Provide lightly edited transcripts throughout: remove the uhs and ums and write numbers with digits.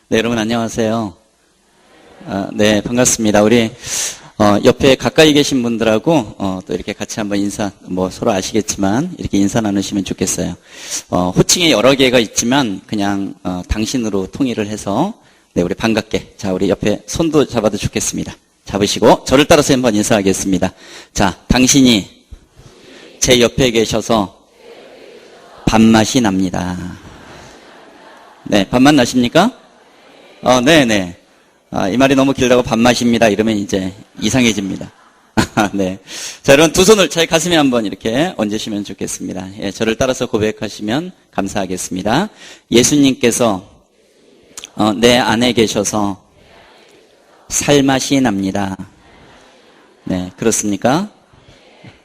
네, 여러분 안녕하세요. 네, 반갑습니다. 우리 옆에 가까이 계신 분들하고 또 이렇게 같이 한번 인사, 서로 아시겠지만 이렇게 인사 나누시면 좋겠어요. 호칭이 여러 개가 있지만 그냥 당신으로 통일을 해서 네, 우리 반갑게. 자, 우리 옆에 손도 잡아도 좋겠습니다. 잡으시고 저를 따라서 한번 인사하겠습니다. 자, 당신이 제 옆에 계셔서 밥맛이 납니다. 네, 밥맛 나십니까? 네네. 이 말이 너무 길다고 밥맛입니다. 이러면 이제 이상해집니다. 네. 자, 여러분 두 손을 제 가슴에 한번 이렇게 얹으시면 좋겠습니다. 예, 저를 따라서 고백하시면 감사하겠습니다. 예수님께서 내 안에 계셔서 살맛이 납니다. 네, 그렇습니까?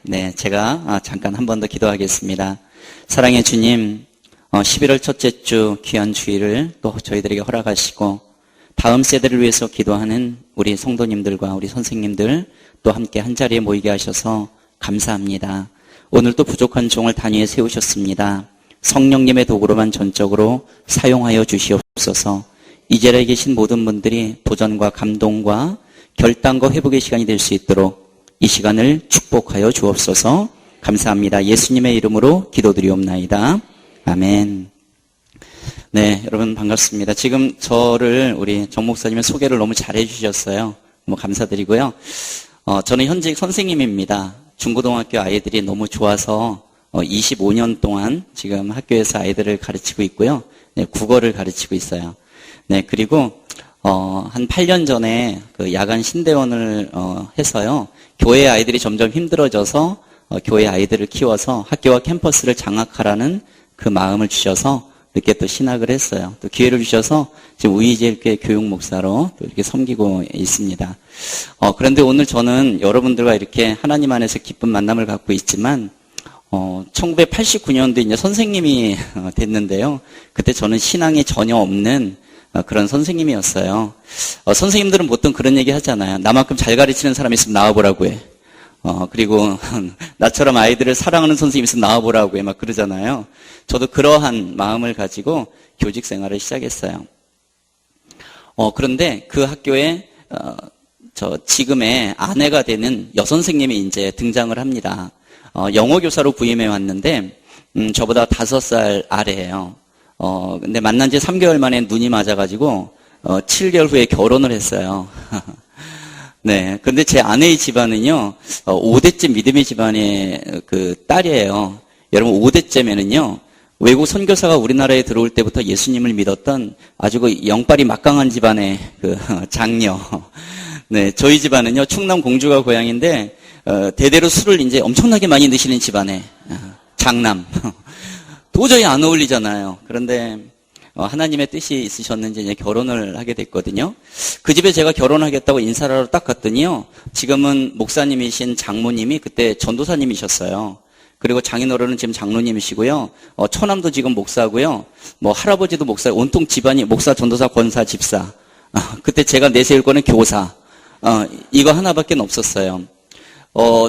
네, 제가 잠깐 한 번 더 기도하겠습니다. 사랑의 주님, 11월 첫째 주 귀한 주일을 또 저희들에게 허락하시고 다음 세대를 위해서 기도하는 우리 성도님들과 우리 선생님들 또 함께 한자리에 모이게 하셔서 감사합니다. 오늘 또 부족한 종을 단위에 세우셨습니다. 성령님의 도구로만 전적으로 사용하여 주시옵소서. 이 자리에 계신 모든 분들이 도전과 감동과 결단과 회복의 시간이 될 수 있도록 이 시간을 축복하여 주옵소서. 감사합니다. 예수님의 이름으로 기도드리옵나이다. 아멘. 네, 여러분 반갑습니다. 지금 저를 우리 정 목사님의 소개를 너무 잘해 주셨어요. 너무 감사드리고요. 저는 현직 선생님입니다. 중고등학교 아이들이 너무 좋아서 25년 동안 지금 학교에서 아이들을 가르치고 있고요. 네, 국어를 가르치고 있어요. 네, 그리고 한 8년 전에 그 야간 신대원을 해서요. 교회 아이들이 점점 힘들어져서 교회 아이들을 키워서 학교와 캠퍼스를 장악하라는 그 마음을 주셔서 이렇게 또 신학을 했어요. 또 기회를 주셔서 지금 우이제일교회 교육 목사로 또 이렇게 섬기고 있습니다. 그런데 오늘 저는 여러분들과 이렇게 하나님 안에서 기쁜 만남을 갖고 있지만 1989년도에 이제 선생님이 됐는데요. 그때 저는 신앙이 전혀 없는 그런 선생님이었어요. 선생님들은 보통 그런 얘기 하잖아요. 나만큼 잘 가르치는 사람이 있으면 나와보라고 해. 그리고 나처럼 아이들을 사랑하는 선생님이 있으면 나와보라고 해. 막 그러잖아요. 저도 그러한 마음을 가지고 교직 생활을 시작했어요. 그런데 그 학교에 지금의 아내가 되는 여선생님이 이제 등장을 합니다. 영어 교사로 부임해 왔는데 저보다 5살 아래예요. 근데 만난 지 3개월 만에 눈이 맞아가지고 7개월 후에 결혼을 했어요. 네, 근데 제 아내의 집안은요 5대째 믿음의 집안의 그 딸이에요. 여러분 5대째면은요 외국 선교사가 우리나라에 들어올 때부터 예수님을 믿었던 아주 그 영빨이 막강한 집안의 그 장녀. 네, 저희 집안은요 충남 공주가 고향인데 대대로 술을 이제 엄청나게 많이 드시는 집안의 장남. 도저히 안 어울리잖아요. 그런데 하나님의 뜻이 있으셨는지 이제 결혼을 하게 됐거든요. 그 집에 제가 결혼하겠다고 인사를 하러 딱 갔더니요. 지금은 목사님이신 장모님이 그때 전도사님이셨어요. 그리고 장인어른은 지금 장로님이시고요. 처남도 지금 목사고요. 할아버지도 목사, 온통 집안이 목사, 전도사, 권사, 집사. 그때 제가 내세울 거는 교사. 이거 하나밖에 없었어요.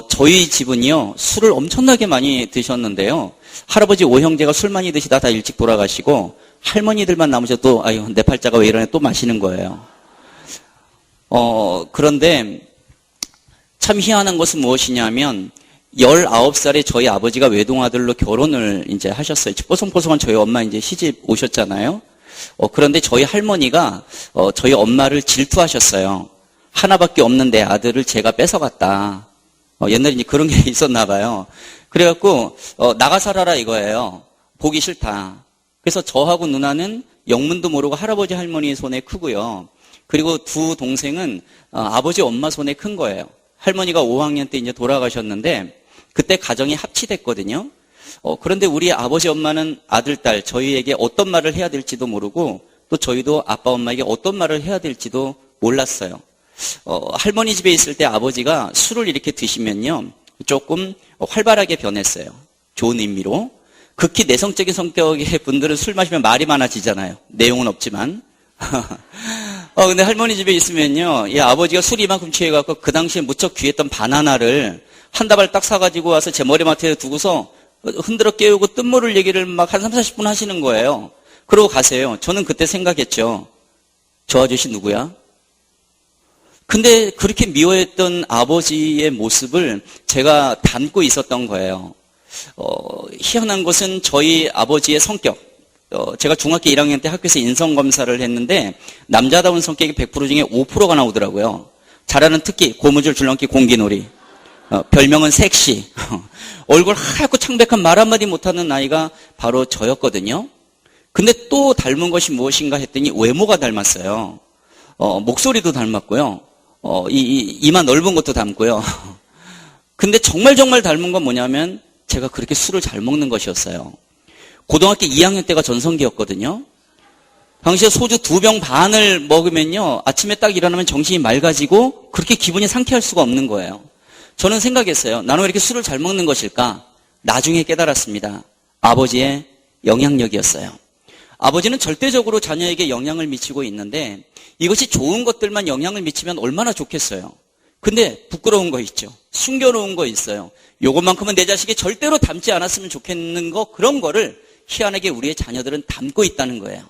저희 집은요, 술을 엄청나게 많이 드셨는데요. 할아버지 5형제가 술 많이 드시다 다 일찍 돌아가시고, 할머니들만 남으셔서 또, 아유, 내 팔자가 왜 이러네 또 마시는 거예요. 그런데 참 희한한 것은 무엇이냐면, 19살에 저희 아버지가 외동아들로 결혼을 이제 하셨어요. 뽀송뽀송한 저희 엄마 이제 시집 오셨잖아요. 그런데 저희 할머니가, 저희 엄마를 질투하셨어요. 하나밖에 없는 내 아들을 제가 뺏어갔다. 옛날에 이제 그런 게 있었나 봐요. 그래갖고, 나가 살아라 이거예요. 보기 싫다. 그래서 저하고 누나는 영문도 모르고 할아버지 할머니 손에 크고요. 그리고 두 동생은 아버지 엄마 손에 큰 거예요. 할머니가 5학년 때 이제 돌아가셨는데 그때 가정이 합치됐거든요. 그런데 우리 아버지 엄마는 아들, 딸 저희에게 어떤 말을 해야 될지도 모르고 또 저희도 아빠 엄마에게 어떤 말을 해야 될지도 몰랐어요. 할머니 집에 있을 때 아버지가 술을 이렇게 드시면요. 조금 활발하게 변했어요. 좋은 의미로. 극히 내성적인 성격의 분들은 술 마시면 말이 많아지잖아요. 내용은 없지만. 근데 할머니 집에 있으면요. 이 아버지가 술이 이만큼 취해갖고 그 당시에 무척 귀했던 바나나를 한 다발 딱 사가지고 와서 제 머리맡에 두고서 흔들어 깨우고 뜬모를 얘기를 막 한 30, 40분 하시는 거예요. 그러고 가세요. 저는 그때 생각했죠. 저 아저씨 누구야? 근데 그렇게 미워했던 아버지의 모습을 제가 담고 있었던 거예요. 희한한 것은 저희 아버지의 성격. 제가 중학교 1학년 때 학교에서 인성검사를 했는데 남자다운 성격이 100% 중에 5%가 나오더라고요. 잘하는 특기, 고무줄 줄넘기, 공기놀이. 별명은 섹시. 얼굴 하얗고 창백한 말 한마디 못하는 아이가 바로 저였거든요. 근데 또 닮은 것이 무엇인가 했더니 외모가 닮았어요. 목소리도 닮았고요. 이마 넓은 것도 닮고요. 근데 정말 닮은 건 뭐냐면 제가 그렇게 술을 잘 먹는 것이었어요. 고등학교 2학년 때가 전성기였거든요. 당시에 소주 2병 반을 먹으면요, 아침에 딱 일어나면 정신이 맑아지고 그렇게 기분이 상쾌할 수가 없는 거예요. 저는 생각했어요. 나는 왜 이렇게 술을 잘 먹는 것일까? 나중에 깨달았습니다. 아버지의 영향력이었어요. 아버지는 절대적으로 자녀에게 영향을 미치고 있는데 이것이 좋은 것들만 영향을 미치면 얼마나 좋겠어요. 근데 부끄러운 거 있죠. 숨겨놓은 거 있어요. 요것만큼은 내 자식이 절대로 닮지 않았으면 좋겠는 거, 그런 거를 희한하게 우리의 자녀들은 닮고 있다는 거예요.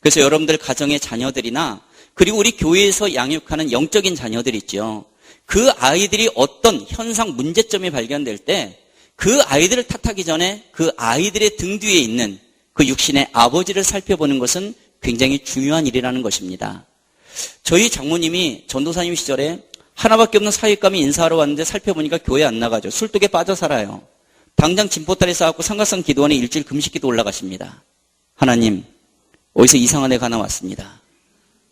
그래서 여러분들 가정의 자녀들이나 그리고 우리 교회에서 양육하는 영적인 자녀들 있죠. 그 아이들이 어떤 현상, 문제점이 발견될 때 그 아이들을 탓하기 전에 그 아이들의 등 뒤에 있는 그 육신의 아버지를 살펴보는 것은 굉장히 중요한 일이라는 것입니다. 저희 장모님이 전도사님 시절에 하나밖에 없는 사윗감이 인사하러 왔는데 살펴보니까 교회 안 나가죠. 술독에 빠져 살아요. 당장 진보다리 쌓았고 삼각산 기도원에 일주일 금식기도 올라가십니다. 하나님, 어디서 이상한 애가 하나 왔습니다.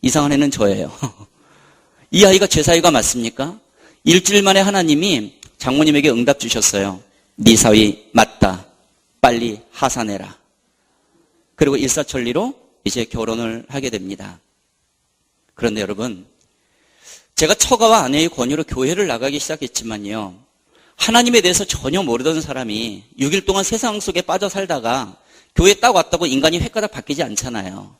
이상한 애는 저예요. 이 아이가 제 사위가 맞습니까? 일주일 만에 하나님이 장모님에게 응답 주셨어요. 네 사위 맞다. 빨리 하산해라. 그리고 일사천리로 이제 결혼을 하게 됩니다. 그런데 여러분, 제가 처가와 아내의 권유로 교회를 나가기 시작했지만요, 하나님에 대해서 전혀 모르던 사람이 6일 동안 세상 속에 빠져 살다가 교회에 딱 왔다고 인간이 획가닥 바뀌지 않잖아요.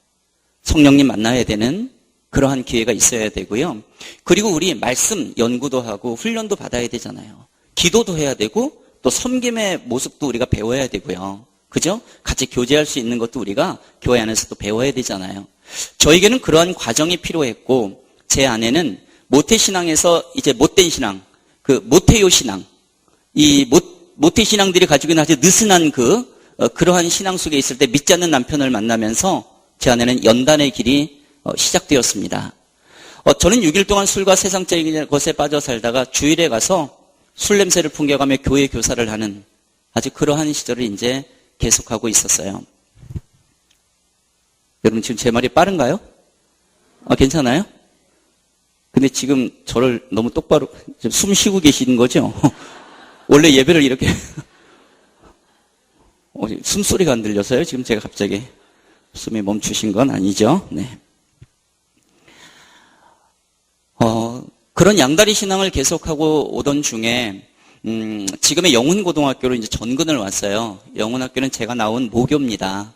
성령님 만나야 되는 그러한 기회가 있어야 되고요. 그리고 우리 말씀 연구도 하고 훈련도 받아야 되잖아요. 기도도 해야 되고 또 섬김의 모습도 우리가 배워야 되고요. 그죠? 같이 교제할 수 있는 것도 우리가 교회 안에서도 배워야 되잖아요. 저에게는 그러한 과정이 필요했고, 제 아내는 모태신앙에서 이제 못된 신앙, 그 모태요 신앙, 이 모태 신앙들이 가지고 있는 아주 느슨한 그러한 신앙 속에 있을 때 믿지 않는 남편을 만나면서 제 아내는 연단의 길이 시작되었습니다. 저는 6일 동안 술과 세상적인 것에 빠져 살다가 주일에 가서 술 냄새를 풍겨가며 교회 교사를 하는 아주 그러한 시절을 이제 계속하고 있었어요. 여러분 지금 제 말이 빠른가요? 괜찮아요? 근데 지금 저를 너무 똑바로 숨 쉬고 계시는 거죠? 원래 예배를 이렇게 숨소리가 안 들려서요. 지금 제가 갑자기 숨이 멈추신 건 아니죠. 네. 그런 양다리 신앙을 계속하고 오던 중에 지금의 영훈고등학교로 이제 전근을 왔어요. 영훈학교는 제가 나온 모교입니다.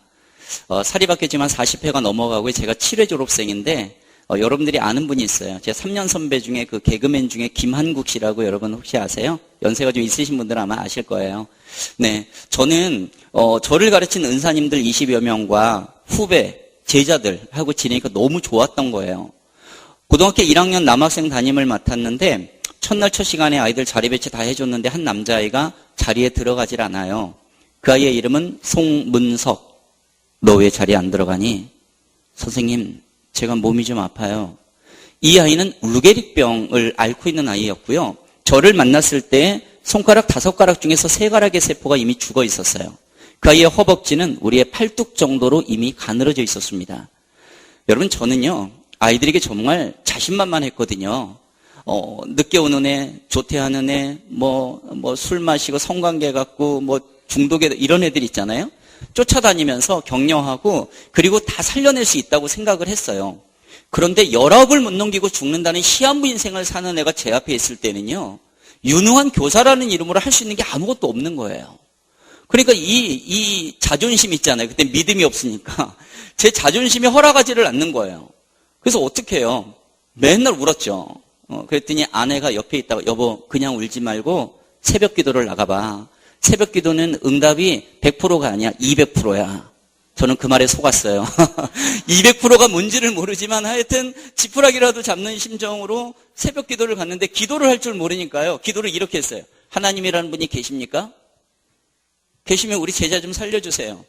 사립학교지만 40회가 넘어가고 제가 7회 졸업생인데 여러분들이 아는 분이 있어요. 제 3년 선배 중에 그 개그맨 중에 김한국 씨라고 여러분 혹시 아세요? 연세가 좀 있으신 분들은 아마 아실 거예요. 네, 저는 저를 가르친 은사님들 20여 명과 후배, 제자들하고 지내니까 너무 좋았던 거예요. 고등학교 1학년 남학생 담임을 맡았는데 첫날 첫 시간에 아이들 자리 배치 다 해줬는데 한 남자아이가 자리에 들어가질 않아요. 그 아이의 이름은 송문석. 너 왜 자리에 안 들어가니? 선생님, 제가 몸이 좀 아파요. 이 아이는 루게릭병을 앓고 있는 아이였고요. 저를 만났을 때 손가락 5가락 중에서 3가락의 세포가 이미 죽어 있었어요. 그 아이의 허벅지는 우리의 팔뚝 정도로 이미 가늘어져 있었습니다. 여러분, 저는요, 아이들에게 정말 자신만만했거든요. 늦게 오는 애, 조퇴하는 애, 술 마시고 성관계 갖고, 중독에, 이런 애들 있잖아요. 쫓아다니면서 격려하고, 그리고 다 살려낼 수 있다고 생각을 했어요. 그런데 19을 못 넘기고 죽는다는 시한부 인생을 사는 애가 제 앞에 있을 때는요, 유능한 교사라는 이름으로 할 수 있는 게 아무것도 없는 거예요. 그러니까 이 자존심 있잖아요. 그때 믿음이 없으니까. 제 자존심이 허락하지를 않는 거예요. 그래서 어떻게 해요? 맨날 울었죠. 그랬더니 아내가 옆에 있다가 여보 그냥 울지 말고 새벽 기도를 나가봐. 새벽 기도는 응답이 100%가 아니야. 200%야. 저는 그 말에 속았어요. 200%가 뭔지를 모르지만 하여튼 지푸라기라도 잡는 심정으로 새벽 기도를 갔는데 기도를 할 줄 모르니까요. 기도를 이렇게 했어요. 하나님이라는 분이 계십니까? 계시면 우리 제자 좀 살려주세요.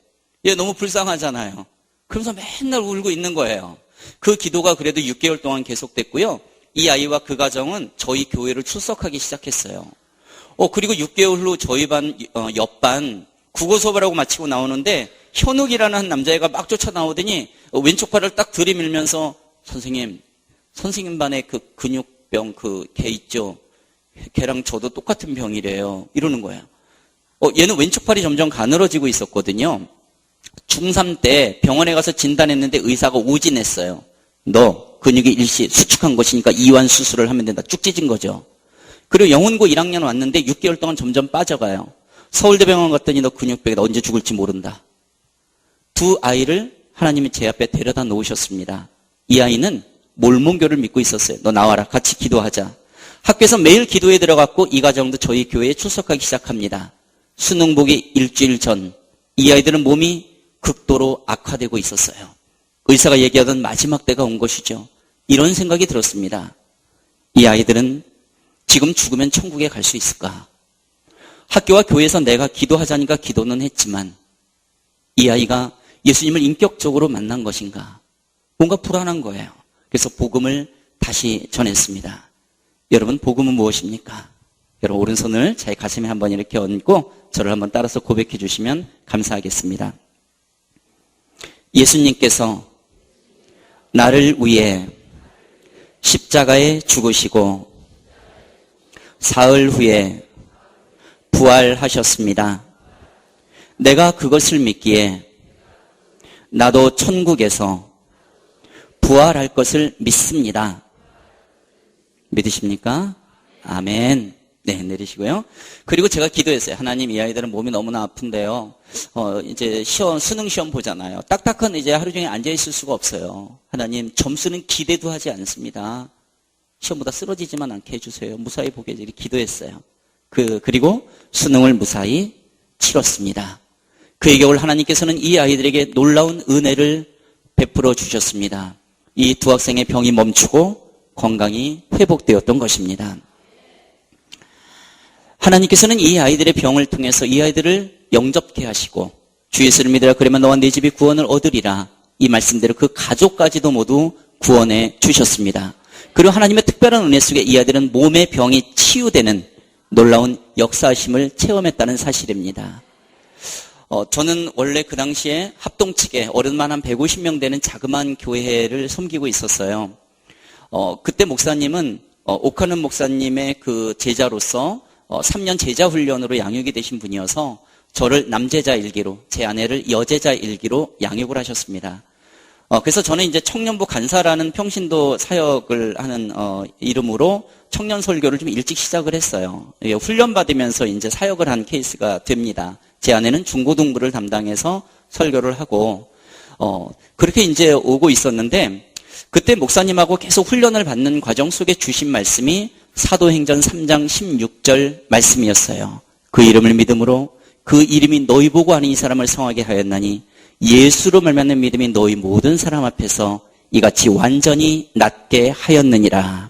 얘 너무 불쌍하잖아요. 그러면서 맨날 울고 있는 거예요. 그 기도가 그래도 6개월 동안 계속됐고요. 이 아이와 그 가정은 저희 교회를 출석하기 시작했어요. 그리고 6개월 후 저희 반, 옆반 국어 수업을 하고 마치고 나오는데 현욱이라는 한 남자애가 막 쫓아 나오더니 왼쪽 팔을 딱 들이밀면서 선생님 반에 그 근육병 걔 있죠? 걔랑 저도 똑같은 병이래요. 이러는 거예요. 얘는 왼쪽 팔이 점점 가늘어지고 있었거든요. 중3 때 병원에 가서 진단했는데 의사가 오진했어요. 너 근육이 일시 수축한 것이니까 이완 수술을 하면 된다. 쭉 찢은 거죠. 그리고 영훈고 1학년 왔는데 6개월 동안 점점 빠져가요. 서울대병원 갔더니 너 근육병이다. 언제 죽을지 모른다. 두 아이를 하나님이 제 앞에 데려다 놓으셨습니다. 이 아이는 몰몬교를 믿고 있었어요. 너 나와라. 같이 기도하자. 학교에서 매일 기도에 들어갔고 이 가정도 저희 교회에 출석하기 시작합니다. 수능 보기 일주일 전 이 아이들은 몸이 극도로 악화되고 있었어요. 의사가 얘기하던 마지막 때가 온 것이죠. 이런 생각이 들었습니다. 이 아이들은 지금 죽으면 천국에 갈 수 있을까? 학교와 교회에서 내가 기도하자니까 기도는 했지만 이 아이가 예수님을 인격적으로 만난 것인가? 뭔가 불안한 거예요. 그래서 복음을 다시 전했습니다. 여러분, 복음은 무엇입니까? 여러분, 오른손을 제 가슴에 한번 이렇게 얹고 저를 한번 따라서 고백해 주시면 감사하겠습니다. 예수님께서 나를 위해 십자가에 죽으시고 사흘 후에 부활하셨습니다. 내가 그것을 믿기에 나도 천국에서 부활할 것을 믿습니다. 믿으십니까? 아멘. 네, 내리시고요. 그리고 제가 기도했어요. 하나님, 이 아이들은 몸이 너무나 아픈데요. 이제 수능 시험 보잖아요. 딱딱한 이제 하루 종일 앉아있을 수가 없어요. 하나님, 점수는 기대도 하지 않습니다. 시험보다 쓰러지지만 않게 해주세요. 무사히 보게 이렇게 기도했어요. 그리고 수능을 무사히 치렀습니다. 그의 겨울 하나님께서는 이 아이들에게 놀라운 은혜를 베풀어 주셨습니다. 이 두 학생의 병이 멈추고 건강이 회복되었던 것입니다. 하나님께서는 이 아이들의 병을 통해서 이 아이들을 영접케 하시고 주 예수를 믿으라 그러면 너와 네 집이 구원을 얻으리라. 이 말씀대로 그 가족까지도 모두 구원해 주셨습니다. 그리고 하나님의 특별한 은혜 속에 이 아이들은 몸의 병이 치유되는 놀라운 역사하심을 체험했다는 사실입니다. 저는 원래 그 당시에 합동측에 어른만 한 150명 되는 자그마한 교회를 섬기고 있었어요. 그때 목사님은 오카는 목사님의 그 제자로서 3년 제자 훈련으로 양육이 되신 분이어서 저를 남제자 일기로, 제 아내를 여제자 일기로 양육을 하셨습니다. 그래서 저는 이제 청년부 간사라는 평신도 사역을 하는 이름으로 청년 설교를 좀 일찍 시작을 했어요. 훈련 받으면서 이제 사역을 한 케이스가 됩니다. 제 아내는 중고등부를 담당해서 설교를 하고 그렇게 이제 오고 있었는데 그때 목사님하고 계속 훈련을 받는 과정 속에 주신 말씀이 사도행전 3장 16절 말씀이었어요. 그 이름을 믿음으로 그 이름이 너희 보고 아는 이 사람을 성하게 하였나니 예수로 말미암는 믿음이 너희 모든 사람 앞에서 이같이 완전히 낫게 하였느니라.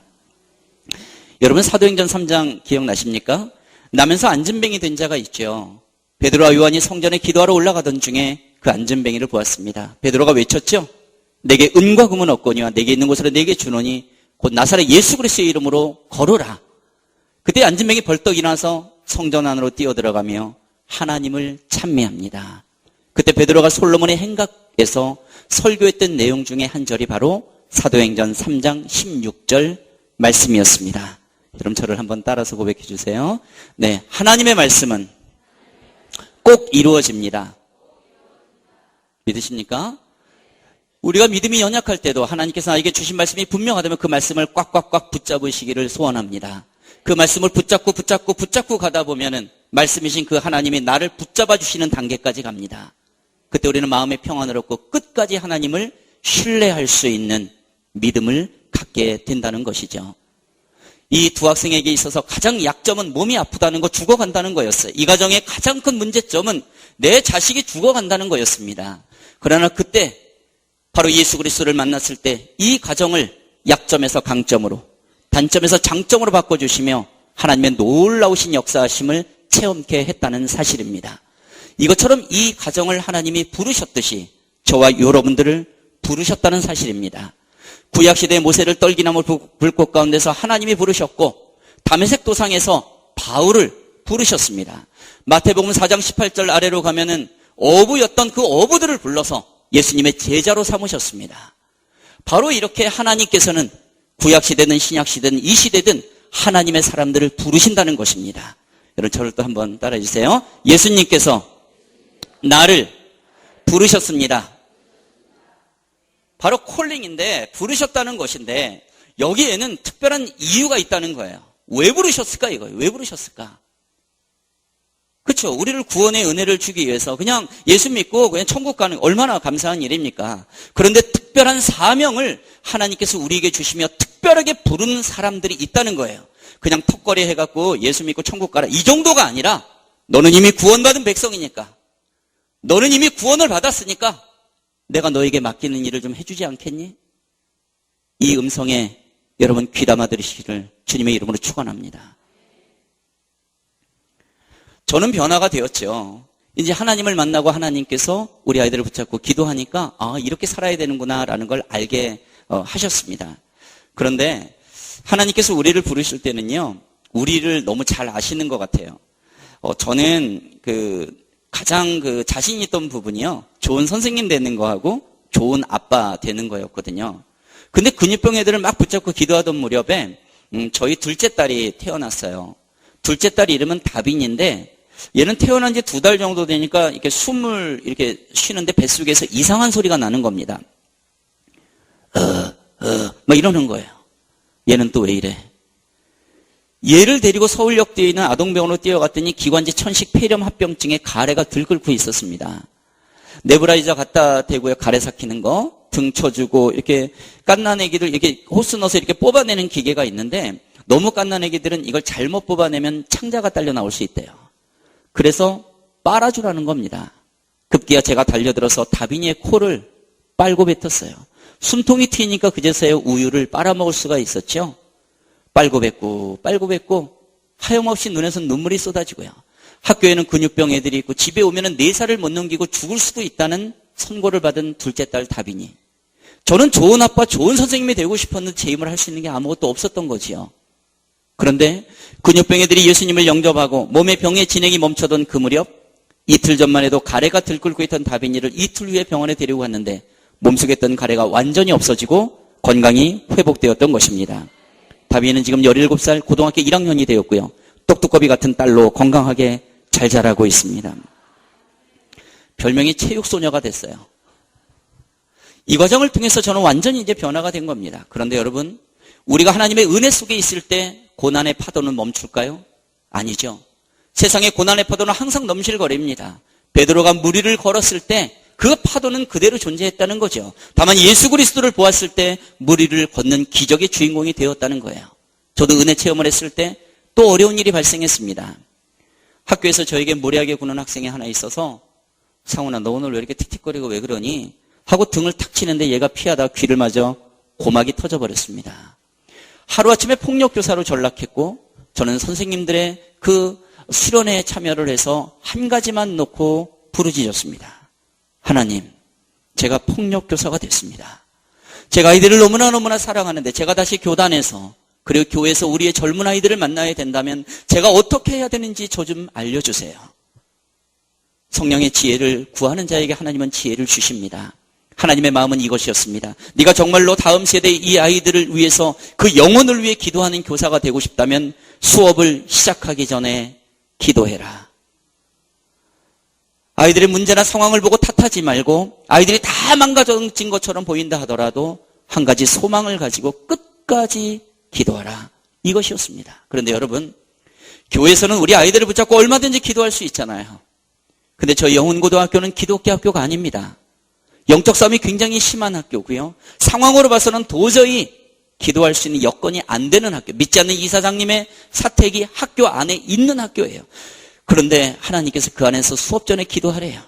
여러분 사도행전 3장 기억나십니까? 나면서 안진뱅이 된 자가 있죠. 베드로와 요한이 성전에 기도하러 올라가던 중에 그 안진뱅이를 보았습니다. 베드로가 외쳤죠. 내게 은과 금은 없거니와 내게 있는 것으로 내게 주노니 곧 나사렛 예수 그리스도의 이름으로 걸어라. 그때 안진뱅이 벌떡 일어나서 성전 안으로 뛰어들어가며 하나님을 찬미합니다. 그때 베드로가 솔로몬의 행각에서 설교했던 내용 중에 한 절이 바로 사도행전 3장 16절 말씀이었습니다. 여러분 저를 한번 따라서 고백해 주세요. 네, 하나님의 말씀은 꼭 이루어집니다. 믿으십니까? 우리가 믿음이 연약할 때도 하나님께서 나에게 주신 말씀이 분명하다면 그 말씀을 꽉꽉꽉 붙잡으시기를 소원합니다. 그 말씀을 붙잡고 가다 보면은 말씀이신 그 하나님이 나를 붙잡아 주시는 단계까지 갑니다. 그때 우리는 마음의 평안을 얻고 끝까지 하나님을 신뢰할 수 있는 믿음을 갖게 된다는 것이죠. 이 두 학생에게 있어서 가장 약점은 몸이 아프다는 거, 죽어간다는 거였어요. 이 가정의 가장 큰 문제점은 내 자식이 죽어간다는 거였습니다. 그러나 그때 바로 예수 그리스도를 만났을 때 이 가정을 약점에서 강점으로, 단점에서 장점으로 바꿔주시며 하나님의 놀라우신 역사하심을 체험케 했다는 사실입니다. 이것처럼 이 가정을 하나님이 부르셨듯이 저와 여러분들을 부르셨다는 사실입니다. 구약시대 모세를 떨기나무 불꽃 가운데서 하나님이 부르셨고 다메섹 도상에서 바울을 부르셨습니다. 마태복음 4장 18절 아래로 가면은 어부였던 그 어부들을 불러서 예수님의 제자로 삼으셨습니다. 바로 이렇게 하나님께서는 구약시대든 신약시대든 이 시대든 하나님의 사람들을 부르신다는 것입니다. 여러분 저를 또 한번 따라해 주세요. 예수님께서 나를 부르셨습니다. 바로 콜링인데 부르셨다는 것인데 여기에는 특별한 이유가 있다는 거예요. 왜 부르셨을까 이거예요. 왜 부르셨을까? 그렇죠. 우리를 구원의 은혜를 주기 위해서 그냥 예수 믿고 그냥 천국 가는 얼마나 감사한 일입니까? 그런데 특별한 사명을 하나님께서 우리에게 주시며 특별하게 부르는 사람들이 있다는 거예요. 그냥 턱걸이 해갖고 예수 믿고 천국 가라 이 정도가 아니라 너는 이미 구원받은 백성이니까 너는 이미 구원을 받았으니까 내가 너에게 맡기는 일을 좀 해주지 않겠니? 이 음성에 여러분 귀담아 들으시기를 주님의 이름으로 축원합니다. 저는 변화가 되었죠. 이제 하나님을 만나고 하나님께서 우리 아이들을 붙잡고 기도하니까 이렇게 살아야 되는구나라는 걸 알게 하셨습니다. 그런데 하나님께서 우리를 부르실 때는요. 우리를 너무 잘 아시는 것 같아요. 저는 가장 자신 있던 부분이요. 좋은 선생님 되는 거하고 좋은 아빠 되는 거였거든요. 근데 근육병 애들을 막 붙잡고 기도하던 무렵에 저희 둘째 딸이 태어났어요. 둘째 딸 이름은 다빈인데 얘는 태어난 지 2달 정도 되니까 이렇게 숨을 이렇게 쉬는데 뱃속에서 이상한 소리가 나는 겁니다. 막 이러는 거예요. 얘는 또 왜 이래? 얘를 데리고 서울역대에 있는 아동병원으로 뛰어갔더니 기관지 천식 폐렴 합병증에 가래가 들끓고 있었습니다. 네브라이저 갖다 대고요. 가래 삭히는 거, 등 쳐주고 이렇게 갓난 애기들 이렇게 호스 넣어서 이렇게 뽑아내는 기계가 있는데 너무 갓난 애기들은 이걸 잘못 뽑아내면 창자가 딸려 나올 수 있대요. 그래서 빨아주라는 겁니다. 급기야 제가 달려들어서 다빈이의 코를 빨고 뱉었어요. 숨통이 트이니까 그제서야 우유를 빨아먹을 수가 있었죠. 빨고 뱉고 하염없이 눈에서 눈물이 쏟아지고요. 학교에는 근육병 애들이 있고 집에 오면은 4살을 못 넘기고 죽을 수도 있다는 선고를 받은 둘째 딸 다빈이. 저는 좋은 아빠, 좋은 선생님이 되고 싶었는데 제 힘을 할 수 있는 게 아무것도 없었던 거지요. 그런데 근육병 애들이 예수님을 영접하고 몸의 병의 진행이 멈춰던 그 무렵 이틀 전만 해도 가래가 들끓고 있던 다빈이를 이틀 후에 병원에 데리고 갔는데 몸속에 있던 가래가 완전히 없어지고 건강이 회복되었던 것입니다. 다빈이는 지금 17살 고등학교 1학년이 되었고요. 똑똑거비 같은 딸로 건강하게 잘 자라고 있습니다. 별명이 체육소녀가 됐어요. 이 과정을 통해서 저는 완전히 이제 변화가 된 겁니다. 그런데 여러분, 우리가 하나님의 은혜 속에 있을 때 고난의 파도는 멈출까요? 아니죠. 세상의 고난의 파도는 항상 넘실거립니다. 베드로가 물 위를 걸었을 때 그 파도는 그대로 존재했다는 거죠. 다만 예수 그리스도를 보았을 때 물 위를 걷는 기적의 주인공이 되었다는 거예요. 저도 은혜 체험을 했을 때 또 어려운 일이 발생했습니다. 학교에서 저에게 모래하게 구는 학생이 하나 있어서 상훈아 너 오늘 왜 이렇게 틱틱거리고 왜 그러니? 하고 등을 탁 치는데 얘가 피하다 귀를 맞아 고막이 터져버렸습니다. 하루아침에 폭력교사로 전락했고 저는 선생님들의 그 수련회에 참여를 해서 한 가지만 놓고 부르짖었습니다. 하나님, 제가 폭력교사가 됐습니다. 제가 아이들을 너무나 사랑하는데 제가 다시 교단에서 그리고 교회에서 우리의 젊은 아이들을 만나야 된다면 제가 어떻게 해야 되는지 저 좀 알려주세요. 성령의 지혜를 구하는 자에게 하나님은 지혜를 주십니다. 하나님의 마음은 이것이었습니다. 네가 정말로 다음 세대 이 아이들을 위해서 그 영혼을 위해 기도하는 교사가 되고 싶다면 수업을 시작하기 전에 기도해라. 아이들의 문제나 상황을 보고 탓하지 말고 아이들이 다 망가진 것처럼 보인다 하더라도 한 가지 소망을 가지고 끝까지 기도하라. 이것이었습니다. 그런데 여러분, 교회에서는 우리 아이들을 붙잡고 얼마든지 기도할 수 있잖아요. 근데 저희 영훈고등학교는 기독교 학교가 아닙니다. 영적 싸움이 굉장히 심한 학교고요. 상황으로 봐서는 도저히 기도할 수 있는 여건이 안 되는 학교. 믿지 않는 이사장님의 사택이 학교 안에 있는 학교예요. 그런데 하나님께서 그 안에서 수업 전에 기도하래요.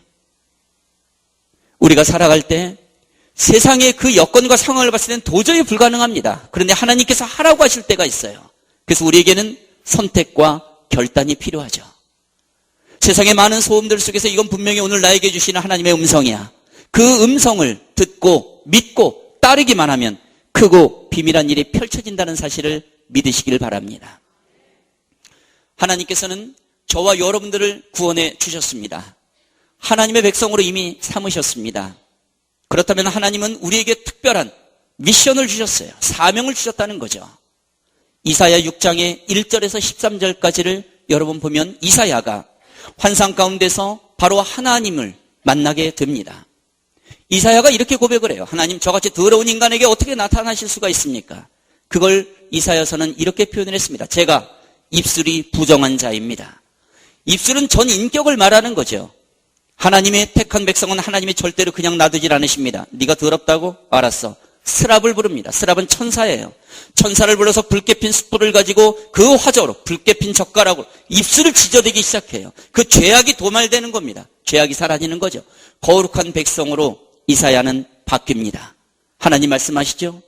우리가 살아갈 때 세상의 그 여건과 상황을 봤을 때는 도저히 불가능합니다. 그런데 하나님께서 하라고 하실 때가 있어요. 그래서 우리에게는 선택과 결단이 필요하죠. 세상의 많은 소음들 속에서 이건 분명히 오늘 나에게 주시는 하나님의 음성이야. 그 음성을 듣고 믿고 따르기만 하면 크고 비밀한 일이 펼쳐진다는 사실을 믿으시길 바랍니다. 하나님께서는 저와 여러분들을 구원해 주셨습니다. 하나님의 백성으로 이미 삼으셨습니다. 그렇다면 하나님은 우리에게 특별한 미션을 주셨어요. 사명을 주셨다는 거죠. 이사야 6장의 1절에서 13절까지를 여러분 보면 이사야가 환상 가운데서 바로 하나님을 만나게 됩니다. 이사야가 이렇게 고백을 해요. 하나님, 저같이 더러운 인간에게 어떻게 나타나실 수가 있습니까? 그걸 이사야서는 이렇게 표현을 했습니다. 제가 입술이 부정한 자입니다. 입술은 전 인격을 말하는 거죠. 하나님의 택한 백성은 하나님이 절대로 그냥 놔두질 않으십니다. 네가 더럽다고? 알았어. 스랍을 부릅니다. 스랍은 천사예요. 천사를 불러서 붉게 핀 숯불을 가지고 그 화저로 붉게 핀 젓가락으로 입술을 지저대기 시작해요. 그 죄악이 도말되는 겁니다. 죄악이 사라지는 거죠. 거룩한 백성으로 이사야는 바뀝니다. 하나님 말씀하시죠?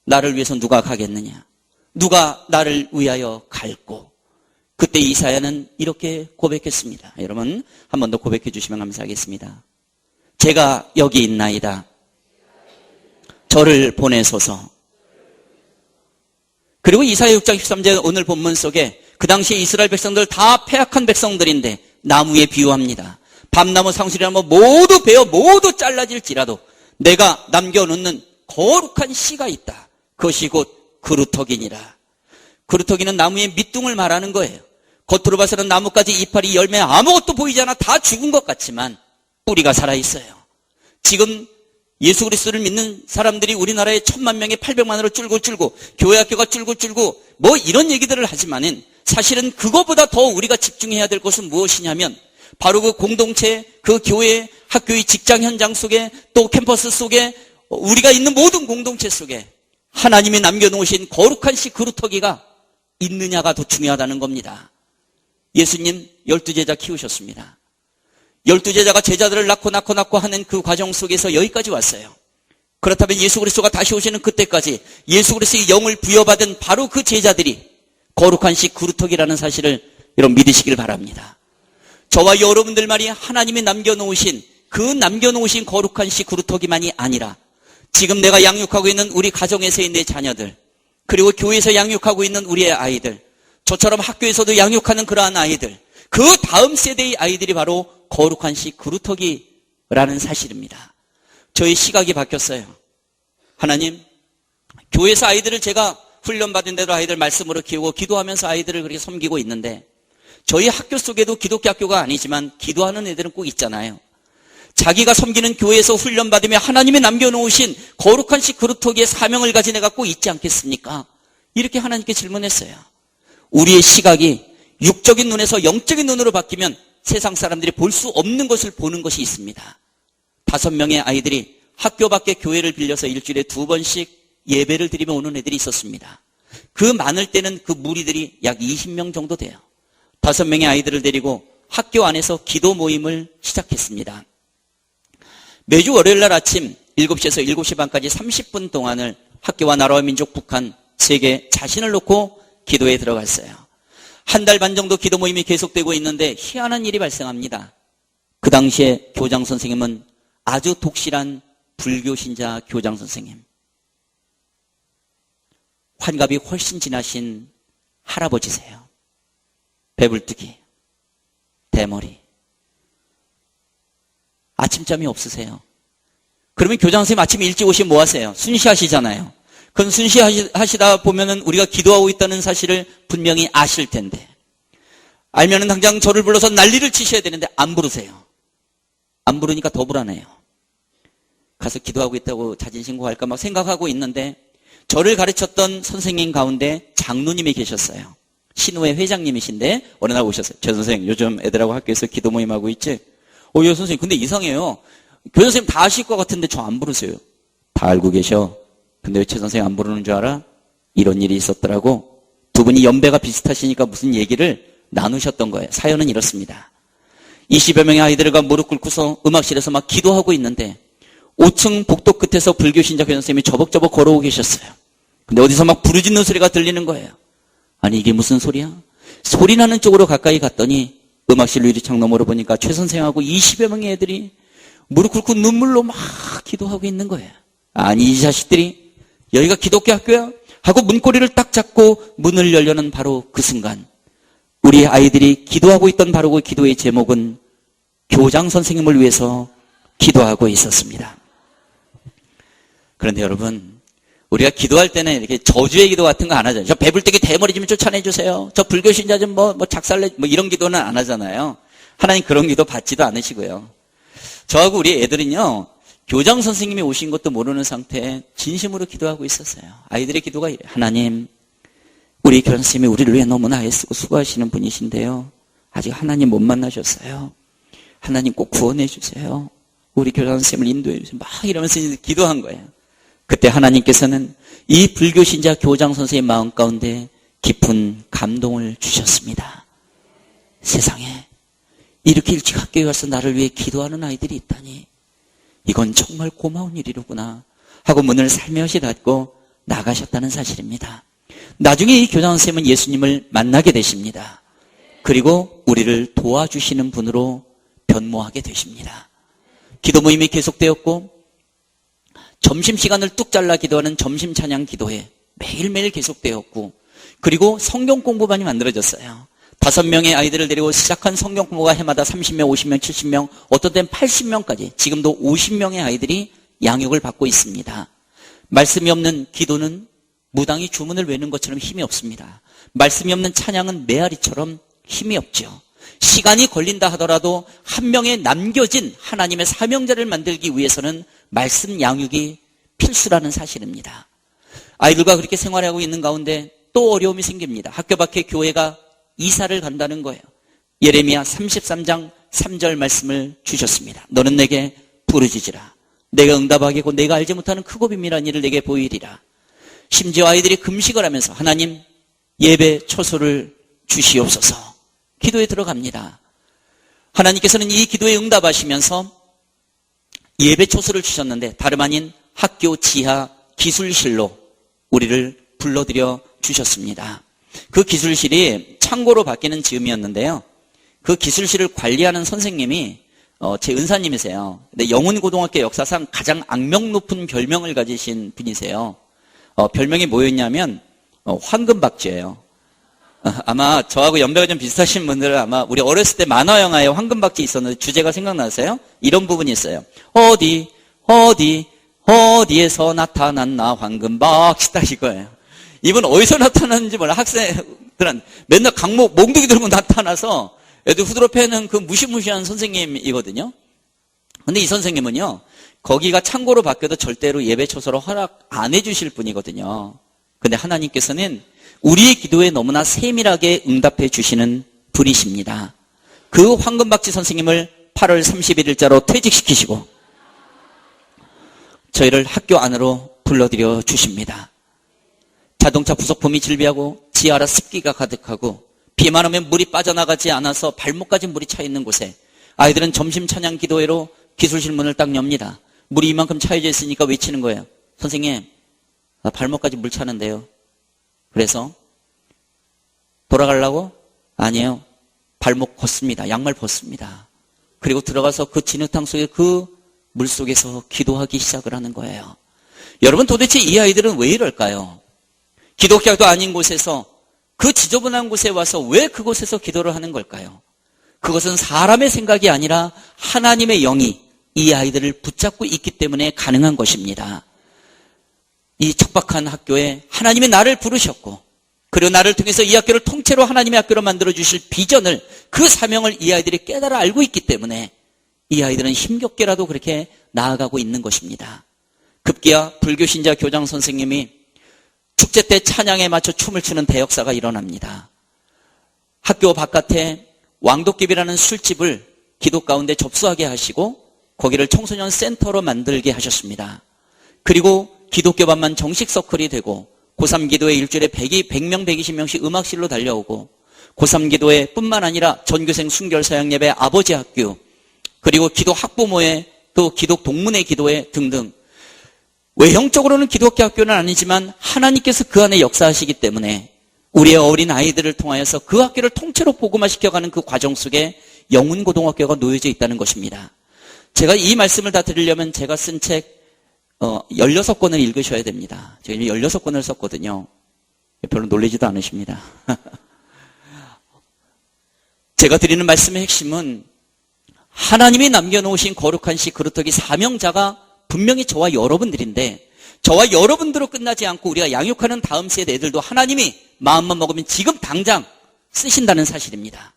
나를 위해서 누가 가겠느냐? 누가 나를 위하여 갈고? 그때 이사야는 이렇게 고백했습니다. 여러분 한 번 더 고백해 주시면 감사하겠습니다. 제가 여기 있나이다. 저를 보내소서. 그리고 이사야 6장 13절 오늘 본문 속에 그 당시에 이스라엘 백성들 다 패악한 백성들인데 나무에 비유합니다. 밤나무 상수리나무 모두 베어 모두 잘라질지라도 내가 남겨놓는 거룩한 씨가 있다. 그것이 곧 그루터기니라. 그루터기는 나무의 밑둥을 말하는 거예요. 겉으로 봐서는 나뭇가지, 이파리, 열매 아무것도 보이지 않아 다 죽은 것 같지만 뿌리가 살아있어요. 지금 예수 그리스도를 믿는 사람들이 우리나라에 1000만 명에 800만으로 줄고 교회 학교가 줄고 뭐 이런 얘기들을 하지만은 사실은 그거보다 더 우리가 집중해야 될 것은 무엇이냐면 바로 그 공동체, 그 교회, 학교의 직장 현장 속에 또 캠퍼스 속에 우리가 있는 모든 공동체 속에 하나님이 남겨놓으신 거룩한 씨 그루터기가 있느냐가 더 중요하다는 겁니다. 예수님 12제자 키우셨습니다. 12제자가 제자들을 낳고 하는 그 과정 속에서 여기까지 왔어요. 그렇다면 예수 그리스도가 다시 오시는 그때까지 예수 그리스도의 영을 부여받은 바로 그 제자들이 거룩한 씨 그루터기라는 사실을 여러분 믿으시길 바랍니다. 저와 여러분들만이 하나님이 남겨놓으신 거룩한 씨 그루터기만이 아니라 지금 내가 양육하고 있는 우리 가정에서의 내 자녀들, 그리고 교회에서 양육하고 있는 우리의 아이들, 저처럼 학교에서도 양육하는 그러한 아이들, 그 다음 세대의 아이들이 바로 거룩한 씨 그루터기라는 사실입니다. 저의 시각이 바뀌었어요. 하나님, 교회에서 아이들을 제가 훈련받은 대로 아이들 말씀으로 키우고 기도하면서 아이들을 그렇게 섬기고 있는데 저희 학교 속에도 기독교 학교가 아니지만 기도하는 애들은 꼭 있잖아요. 자기가 섬기는 교회에서 훈련받으며 하나님이 남겨놓으신 거룩한 씨 그루터기의 사명을 가진 애가 꼭 있지 않겠습니까? 이렇게 하나님께 질문했어요. 우리의 시각이 육적인 눈에서 영적인 눈으로 바뀌면 세상 사람들이 볼 수 없는 것을 보는 것이 있습니다. 5명의 아이들이 학교 밖에 교회를 빌려서 일주일에 2번씩 예배를 드리며 오는 애들이 있었습니다. 그 많을 때는 그 무리들이 약 20명 정도 돼요. 5명의 아이들을 데리고 학교 안에서 기도 모임을 시작했습니다. 매주 월요일날 아침 7시에서 7시 반까지 30분 동안을 학교와 나라와 민족 북한 세계 자신을 놓고 기도에 들어갔어요. 한 달 반 정도 기도 모임이 계속되고 있는데 희한한 일이 발생합니다. 그 당시에 교장 선생님은 아주 독실한 불교 신자 교장 선생님, 환갑이 훨씬 지나신 할아버지세요. 배불뚝이, 대머리, 아침잠이 없으세요. 그러면 교장 선생님 아침에 일찍 오시면 뭐 하세요? 순시하시잖아요. 그건 순시하시다 보면은 우리가 기도하고 있다는 사실을 분명히 아실 텐데, 알면은 당장 저를 불러서 난리를 치셔야 되는데 안 부르세요. 안 부르니까 더 불안해요. 가서 기도하고 있다고 자진신고할까 막 생각하고 있는데 저를 가르쳤던 선생님 가운데 장로님이 계셨어요. 신우회 회장님이신데 어느 날 오셨어요. 저 선생님 요즘 애들하고 학교에서 기도 모임하고 있지? 예 선생님, 근데 이상해요. 교장 선생님 다 아실 것 같은데 저 안 부르세요. 다 알고 계셔. 근데 왜 최 선생님 안 부르는 줄 알아? 이런 일이 있었더라고. 두 분이 연배가 비슷하시니까 무슨 얘기를 나누셨던 거예요. 사연은 이렇습니다. 20여 명의 아이들과 무릎 꿇고서 음악실에서 막 기도하고 있는데 5층 복도 끝에서 불교 신자 교장 선생님이 저벅저벅 걸어오고 계셨어요. 근데 어디서 막 부르짖는 소리가 들리는 거예요. 아니 이게 무슨 소리야? 소리 나는 쪽으로 가까이 갔더니 음악실 유리창 너머로 보니까 최 선생하고 20여 명의 애들이 무릎 꿇고 눈물로 막 기도하고 있는 거예요. 아니 이 자식들이 여기가 기독교 학교야? 하고 문고리를 딱 잡고 문을 열려는 바로 그 순간 우리 아이들이 기도하고 있던 바로 그 기도의 제목은 교장 선생님을 위해서 기도하고 있었습니다. 그런데 여러분, 우리가 기도할 때는 이렇게 저주의 기도 같은 거 안 하잖아요. 저 배불뚝이 대머리 좀 쫓아내주세요. 저 불교 신자 좀 작살내, 이런 기도는 안 하잖아요. 하나님 그런 기도 받지도 않으시고요. 저하고 우리 애들은요, 교장 선생님이 오신 것도 모르는 상태에 진심으로 기도하고 있었어요. 아이들의 기도가 이래요. 하나님, 우리 교장 선생님이 우리를 위해 너무나 애쓰고 수고하시는 분이신데요. 아직 하나님 못 만나셨어요. 하나님 꼭 구원해 주세요. 우리 교장 선생님을 인도해 주세요. 막 이러면서 기도한 거예요. 그때 하나님께서는 이 불교 신자 교장 선생님 마음 가운데 깊은 감동을 주셨습니다. 세상에 이렇게 일찍 학교에 와서 나를 위해 기도하는 아이들이 있다니 이건 정말 고마운 일이로구나 하고 문을 살며시 닫고 나가셨다는 사실입니다. 나중에 이 교장 선생님은 예수님을 만나게 되십니다. 그리고 우리를 도와주시는 분으로 변모하게 되십니다. 기도 모임이 계속되었고 점심시간을 뚝 잘라 기도하는 점심 찬양 기도회 매일매일 계속되었고 그리고 성경 공부반이 만들어졌어요. 5명의 아이들을 데리고 시작한 성경 공부가 해마다 30명, 50명, 70명, 어떤 때는 80명까지 지금도 50명의 아이들이 양육을 받고 있습니다. 말씀이 없는 기도는 무당이 주문을 외는 것처럼 힘이 없습니다. 말씀이 없는 찬양은 메아리처럼 힘이 없죠. 시간이 걸린다 하더라도 한 명의 남겨진 하나님의 사명자를 만들기 위해서는 말씀 양육이 필수라는 사실입니다. 아이들과 그렇게 생활하고 있는 가운데 또 어려움이 생깁니다. 학교 밖에 교회가 이사를 간다는 거예요. 예레미야 33장 3절 말씀을 주셨습니다. 너는 내게 부르짖으라. 내가 응답하겠고 내가 알지 못하는 크고 비밀한 일을 내게 보이리라. 심지어 아이들이 금식을 하면서 하나님 예배 처소를 주시옵소서 기도에 들어갑니다. 하나님께서는 이 기도에 응답하시면서 예배 처소를 주셨는데 다름 아닌 학교 지하 기술실로 우리를 불러들여 주셨습니다. 그 기술실이 창고로 바뀌는 즈음이었는데요. 그 기술실을 관리하는 선생님이 제 은사님이세요. 근데 영훈고등학교 역사상 가장 악명 높은 별명을 가지신 분이세요. 별명이 뭐였냐면 황금박쥐예요. 아마 저하고 연배가 좀 비슷하신 분들은 아마 우리 어렸을 때 만화 영화에 황금박쥐 있었는데 주제가 생각나세요? 이런 부분이 있어요. 어디에서 나타났나 황금박쥐 딱 이거예요. 이분 어디서 나타났는지 몰라. 학생들은 맨날 강목 몽둥이 들고 나타나서 애들 후드로 패는 그 무시무시한 선생님이거든요. 근데 이 선생님은요, 거기가 창고로 바뀌어도 절대로 예배 처소로 허락 안 해주실 분이거든요. 근데 하나님께서는 우리의 기도에 너무나 세밀하게 응답해 주시는 분이십니다. 그 황금박쥐 선생님을 8월 31일자로 퇴직시키시고 저희를 학교 안으로 불러들여 주십니다. 자동차 부속품이 질비하고 지하라 습기가 가득하고 비만 오면 물이 빠져나가지 않아서 발목까지 물이 차 있는 곳에 아이들은 점심 찬양 기도회로 기술실 문을 딱 엽니다. 물이 이만큼 차여져 있으니까 외치는 거예요. 선생님, 나 발목까지 물 차는데요. 그래서 돌아가려고? 아니에요. 발목 벗습니다. 양말 벗습니다. 그리고 들어가서 그 진흙탕 속에 그 물 속에서 기도하기 시작을 하는 거예요. 여러분 도대체 이 아이들은 왜 이럴까요? 기독교도 아닌 곳에서 그 지저분한 곳에 와서 왜 그곳에서 기도를 하는 걸까요? 그것은 사람의 생각이 아니라 하나님의 영이 이 아이들을 붙잡고 있기 때문에 가능한 것입니다. 이 척박한 학교에 하나님이 나를 부르셨고 그리고 나를 통해서 이 학교를 통째로 하나님의 학교로 만들어주실 비전을 그 사명을 이 아이들이 깨달아 알고 있기 때문에 이 아이들은 힘겹게라도 그렇게 나아가고 있는 것입니다. 급기야 불교신자 교장 선생님이 축제 때 찬양에 맞춰 춤을 추는 대역사가 일어납니다. 학교 바깥에 왕도집이라는 술집을 기도 가운데 접수하게 하시고 거기를 청소년 센터로 만들게 하셨습니다. 그리고 기독교반만 정식 서클이 되고 고3 기도회 일주일에 100명, 120명씩 음악실로 달려오고 고3 기도회 뿐만 아니라 전교생 순결 서양 예배 아버지 학교 그리고 기도 학부모회 또 기독 동문회 기도회 등등. 외형적으로는 기독교 학교는 아니지만 하나님께서 그 안에 역사하시기 때문에 우리의 어린 아이들을 통하여서 그 학교를 통째로 복음화시켜가는 그 과정 속에 영훈고등학교가 놓여져 있다는 것입니다. 제가 이 말씀을 다 드리려면 제가 쓴 책 16권을 읽으셔야 됩니다. 제가 16권을 썼거든요. 별로 놀라지도 않으십니다. 제가 드리는 말씀의 핵심은 하나님이 남겨놓으신 거룩한 시 그루터기 사명자가 분명히 저와 여러분들인데 저와 여러분들로 끝나지 않고 우리가 양육하는 다음 세대 애들도 하나님이 마음만 먹으면 지금 당장 쓰신다는 사실입니다.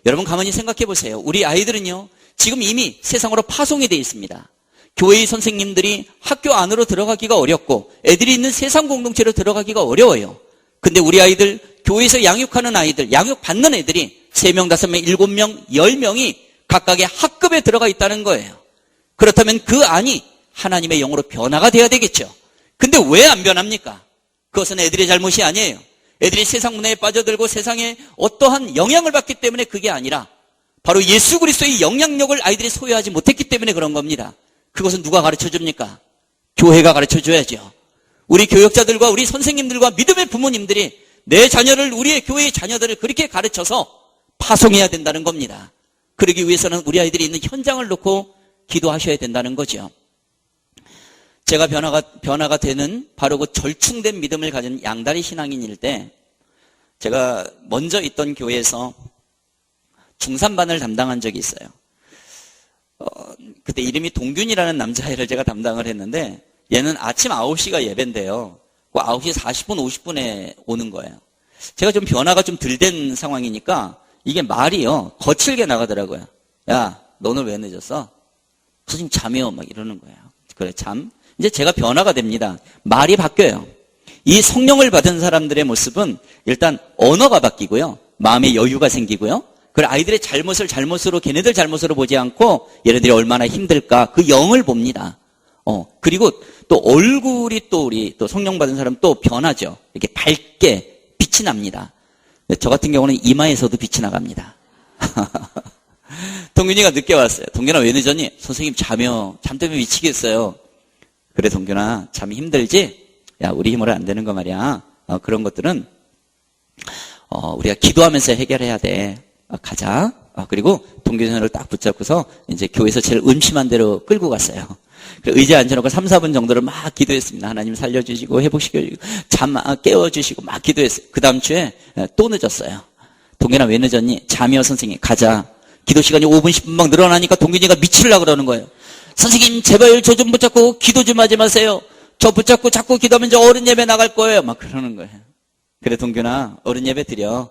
여러분 가만히 생각해 보세요. 우리 아이들은요 지금 이미 세상으로 파송이 되어 있습니다. 교회의 선생님들이 학교 안으로 들어가기가 어렵고 애들이 있는 세상 공동체로 들어가기가 어려워요. 근데 우리 아이들 교회에서 양육하는 아이들 양육받는 애들이 3명, 5명, 7명, 10명이 각각의 학급에 들어가 있다는 거예요. 그렇다면 그 안이 하나님의 영으로 변화가 돼야 되겠죠. 근데 왜 안 변합니까? 그것은 애들의 잘못이 아니에요. 애들이 세상 문화에 빠져들고 세상에 어떠한 영향을 받기 때문에 그게 아니라 바로 예수 그리스도의 영향력을 아이들이 소유하지 못했기 때문에 그런 겁니다. 그것은 누가 가르쳐 줍니까? 교회가 가르쳐 줘야죠. 우리 교역자들과 우리 선생님들과 믿음의 부모님들이 내 자녀를 우리의 교회의 자녀들을 그렇게 가르쳐서 파송해야 된다는 겁니다. 그러기 위해서는 우리 아이들이 있는 현장을 놓고 기도하셔야 된다는 거죠. 제가 변화가 되는 바로 그 절충된 믿음을 가진 양다리 신앙인일 때 제가 먼저 있던 교회에서 중3반을 담당한 적이 있어요. 그때 이름이 동균이라는 남자애를 제가 담당을 했는데 얘는 아침 9시가 예배인데요. 9시 40분, 50분에 오는 거예요. 제가 좀 변화가 좀 덜 된 상황이니까 이게 말이요. 거칠게 나가더라고요. 야, 너 오늘 왜 늦었어? 선생님 잠이요. 막 이러는 거예요. 그래, 잠. 이제 제가 변화가 됩니다. 말이 바뀌어요. 이 성령을 받은 사람들의 모습은 일단 언어가 바뀌고요. 마음의 여유가 생기고요. 그리고 아이들의 잘못을 잘못으로 걔네들 잘못으로 보지 않고 얘네들이 얼마나 힘들까 그 영을 봅니다. 그리고 또 얼굴이 또 우리 또 성령 받은 사람 또 변하죠. 이렇게 밝게 빛이 납니다. 저 같은 경우는 이마에서도 빛이 나갑니다. 동균이가 늦게 왔어요. 동균아 왜 늦었니? 선생님 잠 때문에 미치겠어요. 그래 동균아 잠이 힘들지? 야 우리 힘으로 안 되는 거 말이야. 그런 것들은 우리가 기도하면서 해결해야 돼. 가자. 그리고 동균이를 딱 붙잡고서 이제 교회에서 제일 음침한 데로 끌고 갔어요. 의자에 앉혀놓고 3, 4분 정도를 막 기도했습니다. 하나님 살려주시고 회복시켜주시고 잠 깨워주시고 막 기도했어요. 그 다음 주에 또 늦었어요. 동균아 왜 늦었니? 잠이요 선생님. 가자. 기도 시간이 5분 10분 막 늘어나니까 동균이가 미치려고 그러는 거예요. 선생님 제발 저 좀 붙잡고 기도 좀 하지 마세요. 저 붙잡고 자꾸 기도하면 저 어른 예배 나갈 거예요. 막 그러는 거예요. 그래 동균아 어른 예배 드려.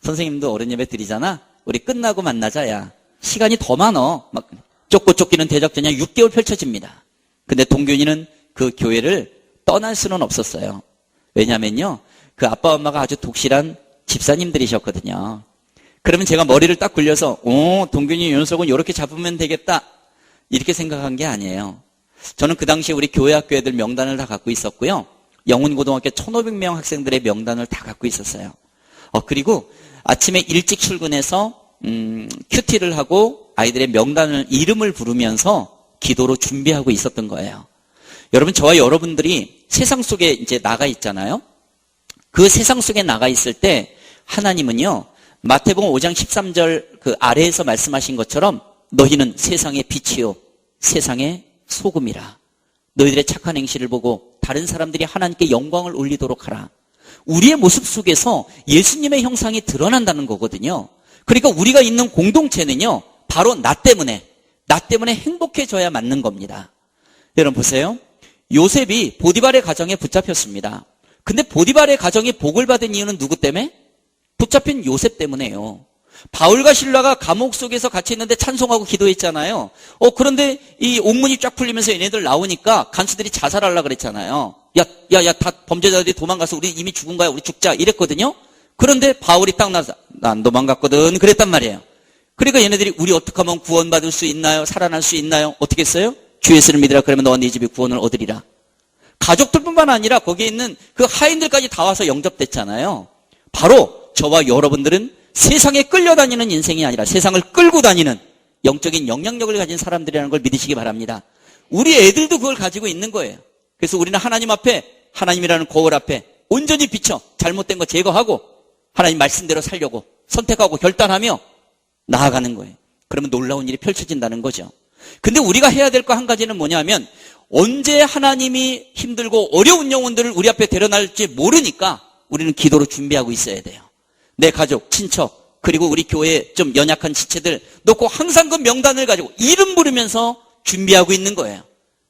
선생님도 어른 예배 드리잖아. 우리 끝나고 만나자 야. 시간이 더 많어. 막 쫓고 쫓기는 대작전이 6개월 펼쳐집니다. 근데 동균이는 그 교회를 떠날 수는 없었어요. 왜냐면요. 그 아빠 엄마가 아주 독실한 집사님들이셨거든요. 그러면 제가 머리를 딱 굴려서 동균이 윤석은 이렇게 잡으면 되겠다. 이렇게 생각한 게 아니에요. 저는 그 당시에 우리 교회 학교 애들 명단을 다 갖고 있었고요. 영훈고등학교 1,500명 학생들의 명단을 다 갖고 있었어요. 그리고 아침에 일찍 출근해서 큐티를 하고 아이들의 명단을 이름을 부르면서 기도로 준비하고 있었던 거예요. 여러분 저와 여러분들이 세상 속에 이제 나가 있잖아요. 그 세상 속에 나가 있을 때 하나님은요. 마태복음 5장 13절 그 아래에서 말씀하신 것처럼 너희는 세상의 빛이요 세상의 소금이라. 너희들의 착한 행실을 보고 다른 사람들이 하나님께 영광을 올리도록 하라. 우리의 모습 속에서 예수님의 형상이 드러난다는 거거든요. 그러니까 우리가 있는 공동체는요. 바로 나 때문에 행복해져야 맞는 겁니다. 여러분 보세요. 요셉이 보디발의 가정에 붙잡혔습니다. 근데 보디발의 가정이 복을 받은 이유는 누구 때문에? 붙잡힌 요셉 때문에요. 바울과 실라가 감옥 속에서 같이 있는데 찬송하고 기도했잖아요. 그런데 이 옥문이 쫙 풀리면서 얘네들 나오니까 간수들이 자살하려고 그랬잖아요. 야, 다 범죄자들이 도망가서 우리 이미 죽은 거야. 우리 죽자. 이랬거든요. 그런데 바울이 딱 나서 난 도망갔거든. 그랬단 말이에요. 그러니까 얘네들이 우리 어떻게 하면 구원받을 수 있나요? 살아날 수 있나요? 어떻게 했어요? 주 예수를 믿으라 그러면 너와 네 집이 구원을 얻으리라. 가족들뿐만 아니라 거기에 있는 그 하인들까지 다 와서 영접됐잖아요. 바로 저와 여러분들은 세상에 끌려다니는 인생이 아니라 세상을 끌고 다니는 영적인 영향력을 가진 사람들이라는 걸 믿으시기 바랍니다. 우리 애들도 그걸 가지고 있는 거예요. 그래서 우리는 하나님 앞에, 하나님이라는 거울 앞에 온전히 비춰 잘못된 거 제거하고 하나님 말씀대로 살려고 선택하고 결단하며 나아가는 거예요. 그러면 놀라운 일이 펼쳐진다는 거죠. 근데 우리가 해야 될 거 한 가지는 뭐냐면 언제 하나님이 힘들고 어려운 영혼들을 우리 앞에 데려날지 모르니까 우리는 기도로 준비하고 있어야 돼요. 내 가족, 친척, 그리고 우리 교회에 좀 연약한 지체들 놓고 항상 그 명단을 가지고 이름 부르면서 준비하고 있는 거예요.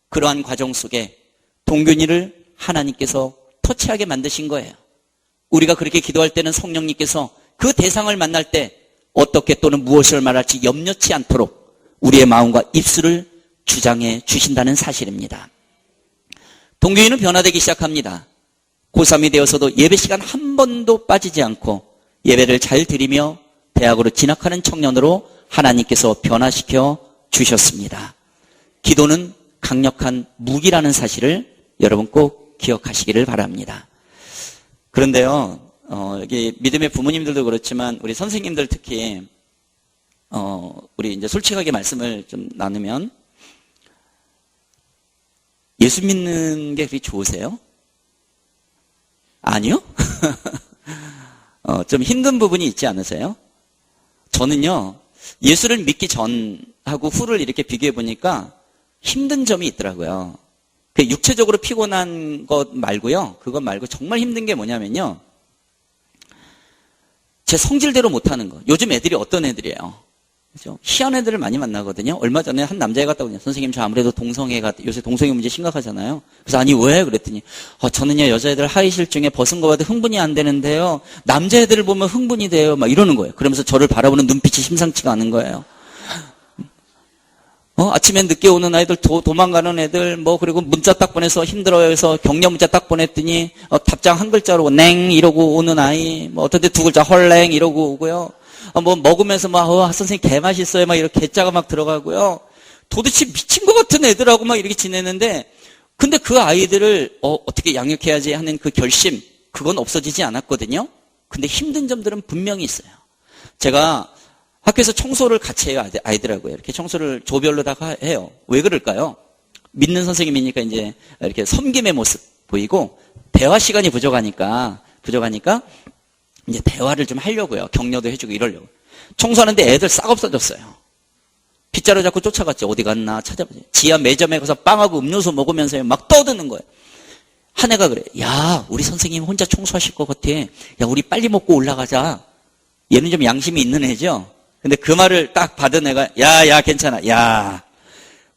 그러한 과정 속에 동균이를 하나님께서 터치하게 만드신 거예요. 우리가 그렇게 기도할 때는 성령님께서 그 대상을 만날 때 어떻게 또는 무엇을 말할지 염려치 않도록 우리의 마음과 입술을 주장해 주신다는 사실입니다. 동균이는 변화되기 시작합니다. 고3이 되어서도 예배 시간 한 번도 빠지지 않고 예배를 잘 드리며 대학으로 진학하는 청년으로 하나님께서 변화시켜 주셨습니다. 기도는 강력한 무기라는 사실을 여러분 꼭 기억하시기를 바랍니다. 그런데요, 여기 믿음의 부모님들도 그렇지만 우리 선생님들 특히 우리 이제 솔직하게 말씀을 좀 나누면 예수 믿는 게 그렇게 좋으세요? 아니요? 좀 힘든 부분이 있지 않으세요? 저는요, 예수를 믿기 전하고 후를 이렇게 비교해 보니까 힘든 점이 있더라고요. 육체적으로 피곤한 것 말고요. 그것 말고 정말 힘든 게 뭐냐면요. 제 성질대로 못하는 거. 요즘 애들이 어떤 애들이에요? 그죠? 희한 애들을 많이 만나거든요. 얼마 전에 한 남자애가 갔다고 선생님 저 아무래도 동성애가 요새 동성애 문제 심각하잖아요. 그래서 아니 왜? 그랬더니 저는요 여자애들 하이힐 중에 벗은 거 봐도 흥분이 안 되는데요. 남자애들을 보면 흥분이 돼요. 막 이러는 거예요. 그러면서 저를 바라보는 눈빛이 심상치가 않은 거예요. 아침에 늦게 오는 아이들, 도망가는 애들, 그리고 문자 딱 보내서 힘들어요 해서 격려 문자 딱 보냈더니, 답장 한 글자로 냉 이러고 오는 아이, 어떤 데 두 글자 헐랭 이러고 오고요. 먹으면서 선생님 개 맛있어요. 막 이렇게 개자가 막 들어가고요. 도대체 미친 것 같은 애들하고 막 이렇게 지내는데, 근데 그 아이들을, 어떻게 양육해야지 하는 그 결심, 그건 없어지지 않았거든요. 근데 힘든 점들은 분명히 있어요. 제가 학교에서 청소를 같이 해요, 아이들하고요. 이렇게 청소를 조별로 다 해요. 왜 그럴까요? 믿는 선생님이니까 이제 이렇게 섬김의 모습 보이고, 대화 시간이 부족하니까, 이제 대화를 좀 하려고요. 격려도 해주고 이러려고. 청소하는데 애들 싹 없어졌어요. 빗자루 잡고 쫓아갔죠. 어디 갔나 찾아보죠. 지하 매점에 가서 빵하고 음료수 먹으면서 막 떠드는 거예요. 한 애가 그래. 야, 우리 선생님 혼자 청소하실 것 같아. 야, 우리 빨리 먹고 올라가자. 얘는 좀 양심이 있는 애죠. 근데 그 말을 딱 받은 애가 야 괜찮아. 야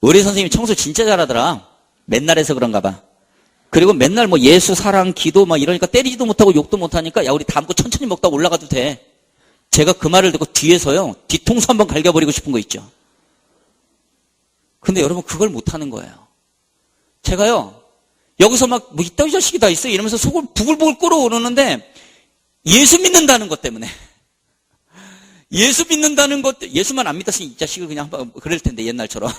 우리 선생님이 청소 진짜 잘하더라. 맨날 해서 그런가 봐. 그리고 맨날 예수 사랑 기도 막 이러니까 때리지도 못하고 욕도 못하니까 야 우리 다음 거 천천히 먹다 올라가도 돼. 제가 그 말을 듣고 뒤에서요 뒤통수 한번 갈겨버리고 싶은 거 있죠. 근데 여러분 그걸 못하는 거예요. 제가요 여기서 막 이따위 자식이 다 있어 이러면서 속을 부글부글 끓어오르는데 예수 믿는다는 것 때문에 예수 믿는다는 것, 예수만 안 믿었으니 이 자식을 그냥 한번 그럴 텐데, 옛날처럼.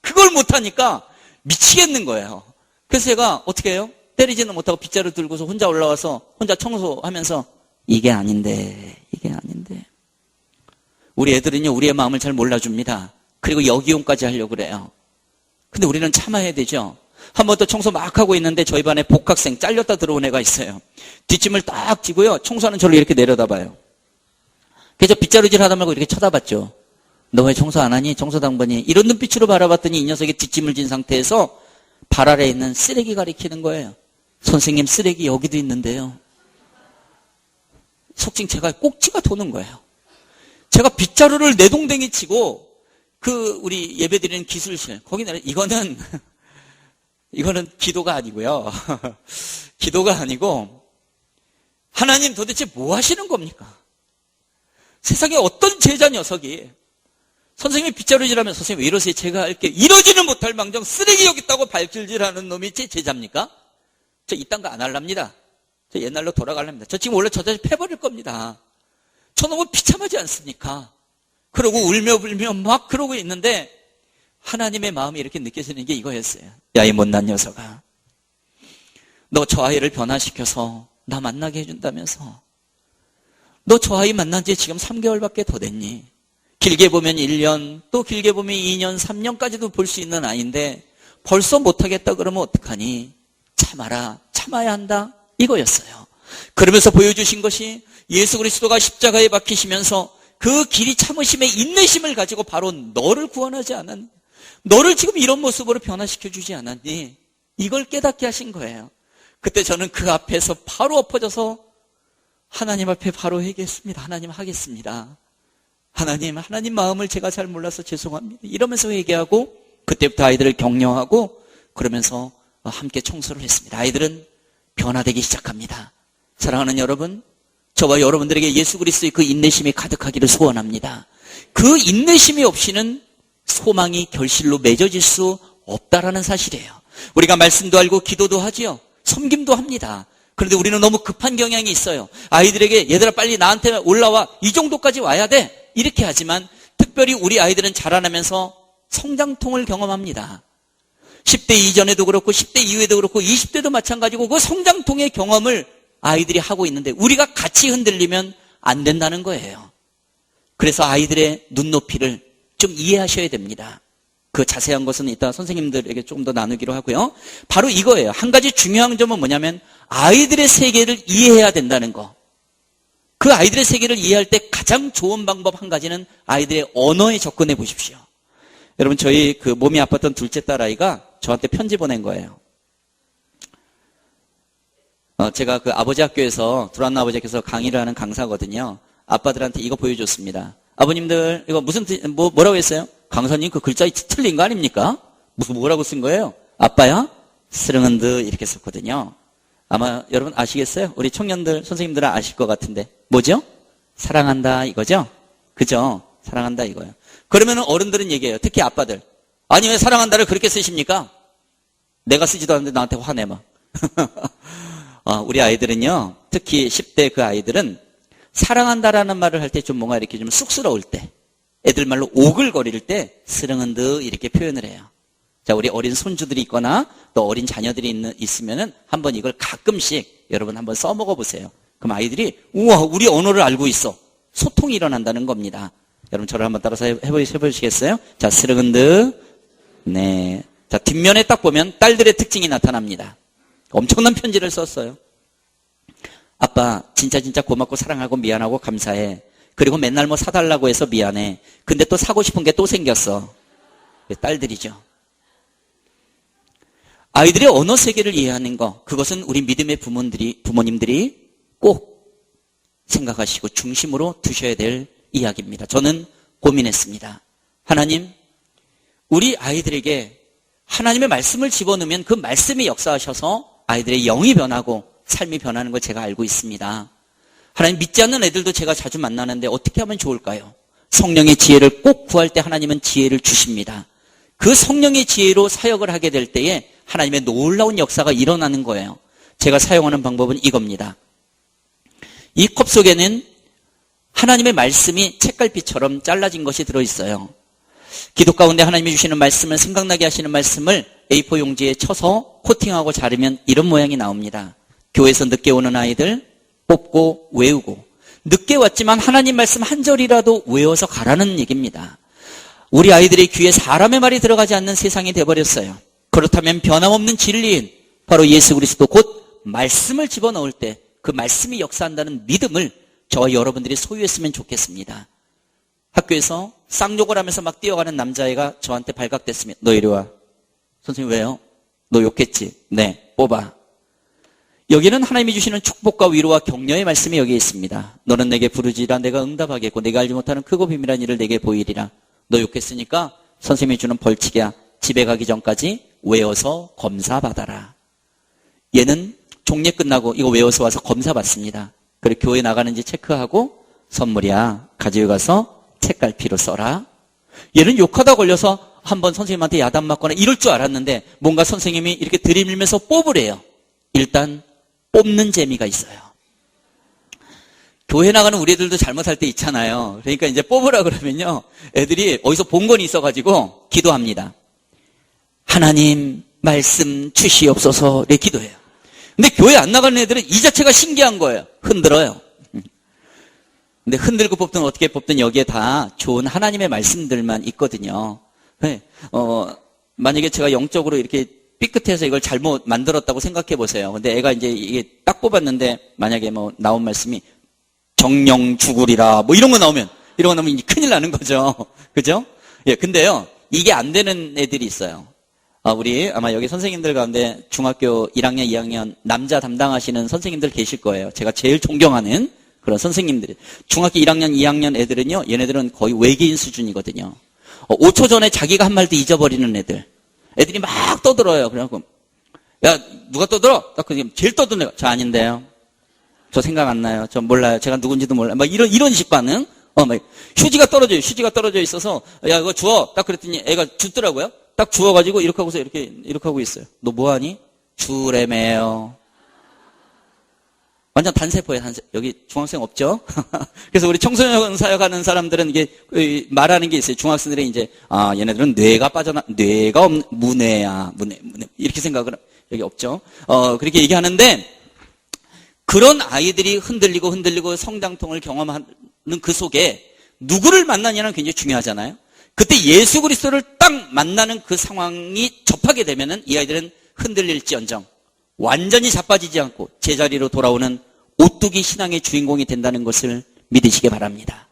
그걸 못하니까 미치겠는 거예요. 그래서 제가 어떻게 해요? 때리지는 못하고 빗자루 들고서 혼자 올라와서 혼자 청소하면서 이게 아닌데. 우리 애들은요, 우리의 마음을 잘 몰라줍니다. 그리고 역이용까지 하려고 그래요. 근데 우리는 참아야 되죠. 한 번 더 청소 막 하고 있는데 저희 반에 복학생 잘렸다 들어온 애가 있어요. 뒷짐을 딱 지고요, 청소하는 저를 이렇게 내려다봐요. 그래서 빗자루질 하다 말고 이렇게 쳐다봤죠. 너 왜 청소 안 하니? 청소당번이. 이런 눈빛으로 바라봤더니 이 녀석이 뒷짐을 진 상태에서 발 아래에 있는 쓰레기 가리키는 거예요. 선생님 쓰레기 여기도 있는데요. 속칭 제가 꼭지가 도는 거예요. 제가 빗자루를 내동댕이 치고 우리 예배드리는 기술실 거기 이거는 기도가 아니고요. 기도가 아니고 하나님 도대체 뭐 하시는 겁니까? 세상에 어떤 제자 녀석이 선생님이 빗자루질하면 선생님 왜 이러세요? 제가 할게 이러지는 못할 망정 쓰레기 여기 있다고 발질질하는 놈이 제 제자입니까? 저 이딴 거 안 할랍니다. 저 옛날로 돌아갈랍니다. 저 지금 원래 저 자식 패버릴 겁니다. 저 너무 비참하지 않습니까? 그러고 울며 불며 막 그러고 있는데 하나님의 마음이 이렇게 느껴지는 게 이거였어요. 야, 이 못난 녀석아, 너 저 아이를 변화시켜서 나 만나게 해준다면서 너 저 아이 만난 지 지금 3개월밖에 더 됐니? 길게 보면 1년, 또 길게 보면 2년, 3년까지도 볼 수 있는 아이인데 벌써 못하겠다 그러면 어떡하니? 참아라, 참아야 한다, 이거였어요. 그러면서 보여주신 것이 예수 그리스도가 십자가에 박히시면서 그 길이 참으심의 인내심을 가지고 바로 너를 구원하지 않았니? 너를 지금 이런 모습으로 변화시켜 주지 않았니? 이걸 깨닫게 하신 거예요. 그때 저는 그 앞에서 바로 엎어져서 하나님 앞에 바로 회개했습니다. 하나님 하겠습니다. 하나님 마음을 제가 잘 몰라서 죄송합니다. 이러면서 회개하고 그때부터 아이들을 격려하고 그러면서 함께 청소를 했습니다. 아이들은 변화되기 시작합니다. 사랑하는 여러분, 저와 여러분들에게 예수 그리스도의 그 인내심이 가득하기를 소원합니다. 그 인내심이 없이는 소망이 결실로 맺어질 수 없다라는 사실이에요. 우리가 말씀도 알고 기도도 하지요. 섬김도 합니다. 그런데 우리는 너무 급한 경향이 있어요. 아이들에게 얘들아 빨리 나한테 올라와, 이 정도까지 와야 돼, 이렇게 하지만 특별히 우리 아이들은 자라나면서 성장통을 경험합니다. 10대 이전에도 그렇고 10대 이후에도 그렇고 20대도 마찬가지고 그 성장통의 경험을 아이들이 하고 있는데 우리가 같이 흔들리면 안 된다는 거예요. 그래서 아이들의 눈높이를 좀 이해하셔야 됩니다. 그 자세한 것은 이따 선생님들에게 조금 더 나누기로 하고요. 바로 이거예요. 한 가지 중요한 점은 뭐냐면 아이들의 세계를 이해해야 된다는 거. 그 아이들의 세계를 이해할 때 가장 좋은 방법 한 가지는 아이들의 언어에 접근해 보십시오. 여러분, 저희 그 몸이 아팠던 둘째 딸아이가 저한테 편지 보낸 거예요. 제가 그 아버지 학교에서, 두란노 아버지 학교에서 강의를 하는 강사거든요. 아빠들한테 이거 보여줬습니다. 아버님들, 이거 무슨, 뭐라고 했어요? 강사님 그 글자 틀린 거 아닙니까? 뭐라고 쓴 거예요? 아빠야? 스릉은드 이렇게 썼거든요. 아마 여러분 아시겠어요? 우리 청년들, 선생님들은 아실 것 같은데. 뭐죠? 사랑한다 이거죠? 그죠? 사랑한다 이거예요. 그러면 어른들은 얘기해요. 특히 아빠들. 아니 왜 사랑한다를 그렇게 쓰십니까? 내가 쓰지도 않는데 나한테 화내마. 우리 아이들은요, 특히 10대 그 아이들은 사랑한다라는 말을 할 때 좀 뭔가 이렇게 좀 쑥스러울 때, 애들 말로 오글거릴 때 스릉은드 이렇게 표현을 해요. 자, 우리 어린 손주들이 있거나 또 어린 자녀들이 있으면은 한번 이걸 가끔씩 여러분 한번 써먹어 보세요. 그럼 아이들이 우와, 우리 언어를 알고 있어. 소통이 일어난다는 겁니다. 여러분 저를 한번 따라서 해보시겠어요? 자, 스릉은드. 네. 자, 뒷면에 딱 보면 딸들의 특징이 나타납니다. 엄청난 편지를 썼어요. 아빠, 진짜 고맙고 사랑하고 미안하고 감사해. 그리고 맨날 뭐 사달라고 해서 미안해. 근데 또 사고 싶은 게 또 생겼어. 딸들이죠. 아이들의 언어 세계를 이해하는 것, 그것은 우리 믿음의 부모님들이 꼭 생각하시고 중심으로 두셔야 될 이야기입니다. 저는 고민했습니다. 하나님, 우리 아이들에게 하나님의 말씀을 집어넣으면 그 말씀이 역사하셔서 아이들의 영이 변하고 삶이 변하는 걸 제가 알고 있습니다. 하나님, 믿지 않는 애들도 제가 자주 만나는데 어떻게 하면 좋을까요? 성령의 지혜를 꼭 구할 때 하나님은 지혜를 주십니다. 그 성령의 지혜로 사역을 하게 될 때에 하나님의 놀라운 역사가 일어나는 거예요. 제가 사용하는 방법은 이겁니다. 이 컵 속에는 하나님의 말씀이 책갈피처럼 잘라진 것이 들어있어요. 기도 가운데 하나님이 주시는 말씀을, 생각나게 하시는 말씀을 A4 용지에 쳐서 코팅하고 자르면 이런 모양이 나옵니다. 교회에서 늦게 오는 아이들 뽑고 외우고, 늦게 왔지만 하나님 말씀 한 절이라도 외워서 가라는 얘기입니다. 우리 아이들의 귀에 사람의 말이 들어가지 않는 세상이 돼버렸어요. 그렇다면 변함없는 진리인 바로 예수 그리스도 곧 말씀을 집어넣을 때 그 말씀이 역사한다는 믿음을 저와 여러분들이 소유했으면 좋겠습니다. 학교에서 쌍욕을 하면서 막 뛰어가는 남자애가 저한테 발각됐으면, 너 이리 와. 선생님 왜요? 너 욕했지? 네, 뽑아. 여기는 하나님이 주시는 축복과 위로와 격려의 말씀이 여기에 있습니다. 너는 내게 부르지라 내가 응답하겠고 내가 알지 못하는 크고 비밀한 일을 내게 보이리라. 너 욕했으니까 선생님이 주는 벌칙이야. 집에 가기 전까지 외워서 검사받아라. 얘는 종례 끝나고 이거 외워서 와서 검사받습니다. 그리고 교회 나가는지 체크하고 선물이야. 가지고 가서 책갈피로 써라. 얘는 욕하다 걸려서 한번 선생님한테 야단 맞거나 이럴 줄 알았는데 뭔가 선생님이 이렇게 들이밀면서 뽑으래요. 일단 뽑는 재미가 있어요. 교회 나가는 우리 애들도 잘못할 때 있잖아요. 그러니까 이제 뽑으라 그러면요, 애들이 어디서 본 건 있어가지고 기도합니다. 하나님 말씀 주시옵소서 이렇게 기도해요. 근데 교회 안 나가는 애들은 이 자체가 신기한 거예요. 흔들어요. 근데 흔들고 뽑든 어떻게 뽑든 여기에 다 좋은 하나님의 말씀들만 있거든요. 네. 만약에 제가 영적으로 이렇게 삐끗해서 이걸 잘못 만들었다고 생각해 보세요. 근데 애가 이제 이게 딱 뽑았는데 만약에 뭐 나온 말씀이 정령 죽으리라 뭐 이런 거 나오면 이제 큰일 나는 거죠. 그죠? 예, 근데요. 이게 안 되는 애들이 있어요. 우리 아마 여기 선생님들 가운데 중학교 1학년, 2학년 남자 담당하시는 선생님들 계실 거예요. 제가 제일 존경하는 그런 선생님들이. 중학교 1학년, 2학년 애들은요. 얘네들은 거의 외계인 수준이거든요. 5초 전에 자기가 한 말도 잊어버리는 애들. 애들이 막 떠들어요. 그래갖고 야 누가 떠들어? 딱 그냥 제일 떠드는 애가 저 아닌데요. 저 생각 안 나요. 저 몰라요. 제가 누군지도 몰라요. 막 이런 식 반응. 막 휴지가 떨어져 있어서 야 이거 주워. 딱 그랬더니 애가 줍더라고요. 딱 주워가지고 이렇게 하고서 이렇게 하고 있어요. 너 뭐하니? 주래매요. 완전 단세포예요, 단세. 여기 중학생 없죠? 그래서 우리 청소년 사역하는 사람들은 이게 말하는 게 있어요. 중학생들이 이제 얘네들은 뇌가 무뇌야, 무뇌 이렇게 생각을 여기 없죠. 그렇게 얘기하는데 그런 아이들이 흔들리고 성장통을 경험하는 그 속에 누구를 만나냐는 굉장히 중요하잖아요. 그때 예수 그리스도를 딱 만나는 그 상황이 접하게 되면은 이 아이들은 흔들릴지언정 완전히 자빠지지 않고 제자리로 돌아오는 오뚜기 신앙의 주인공이 된다는 것을 믿으시기 바랍니다.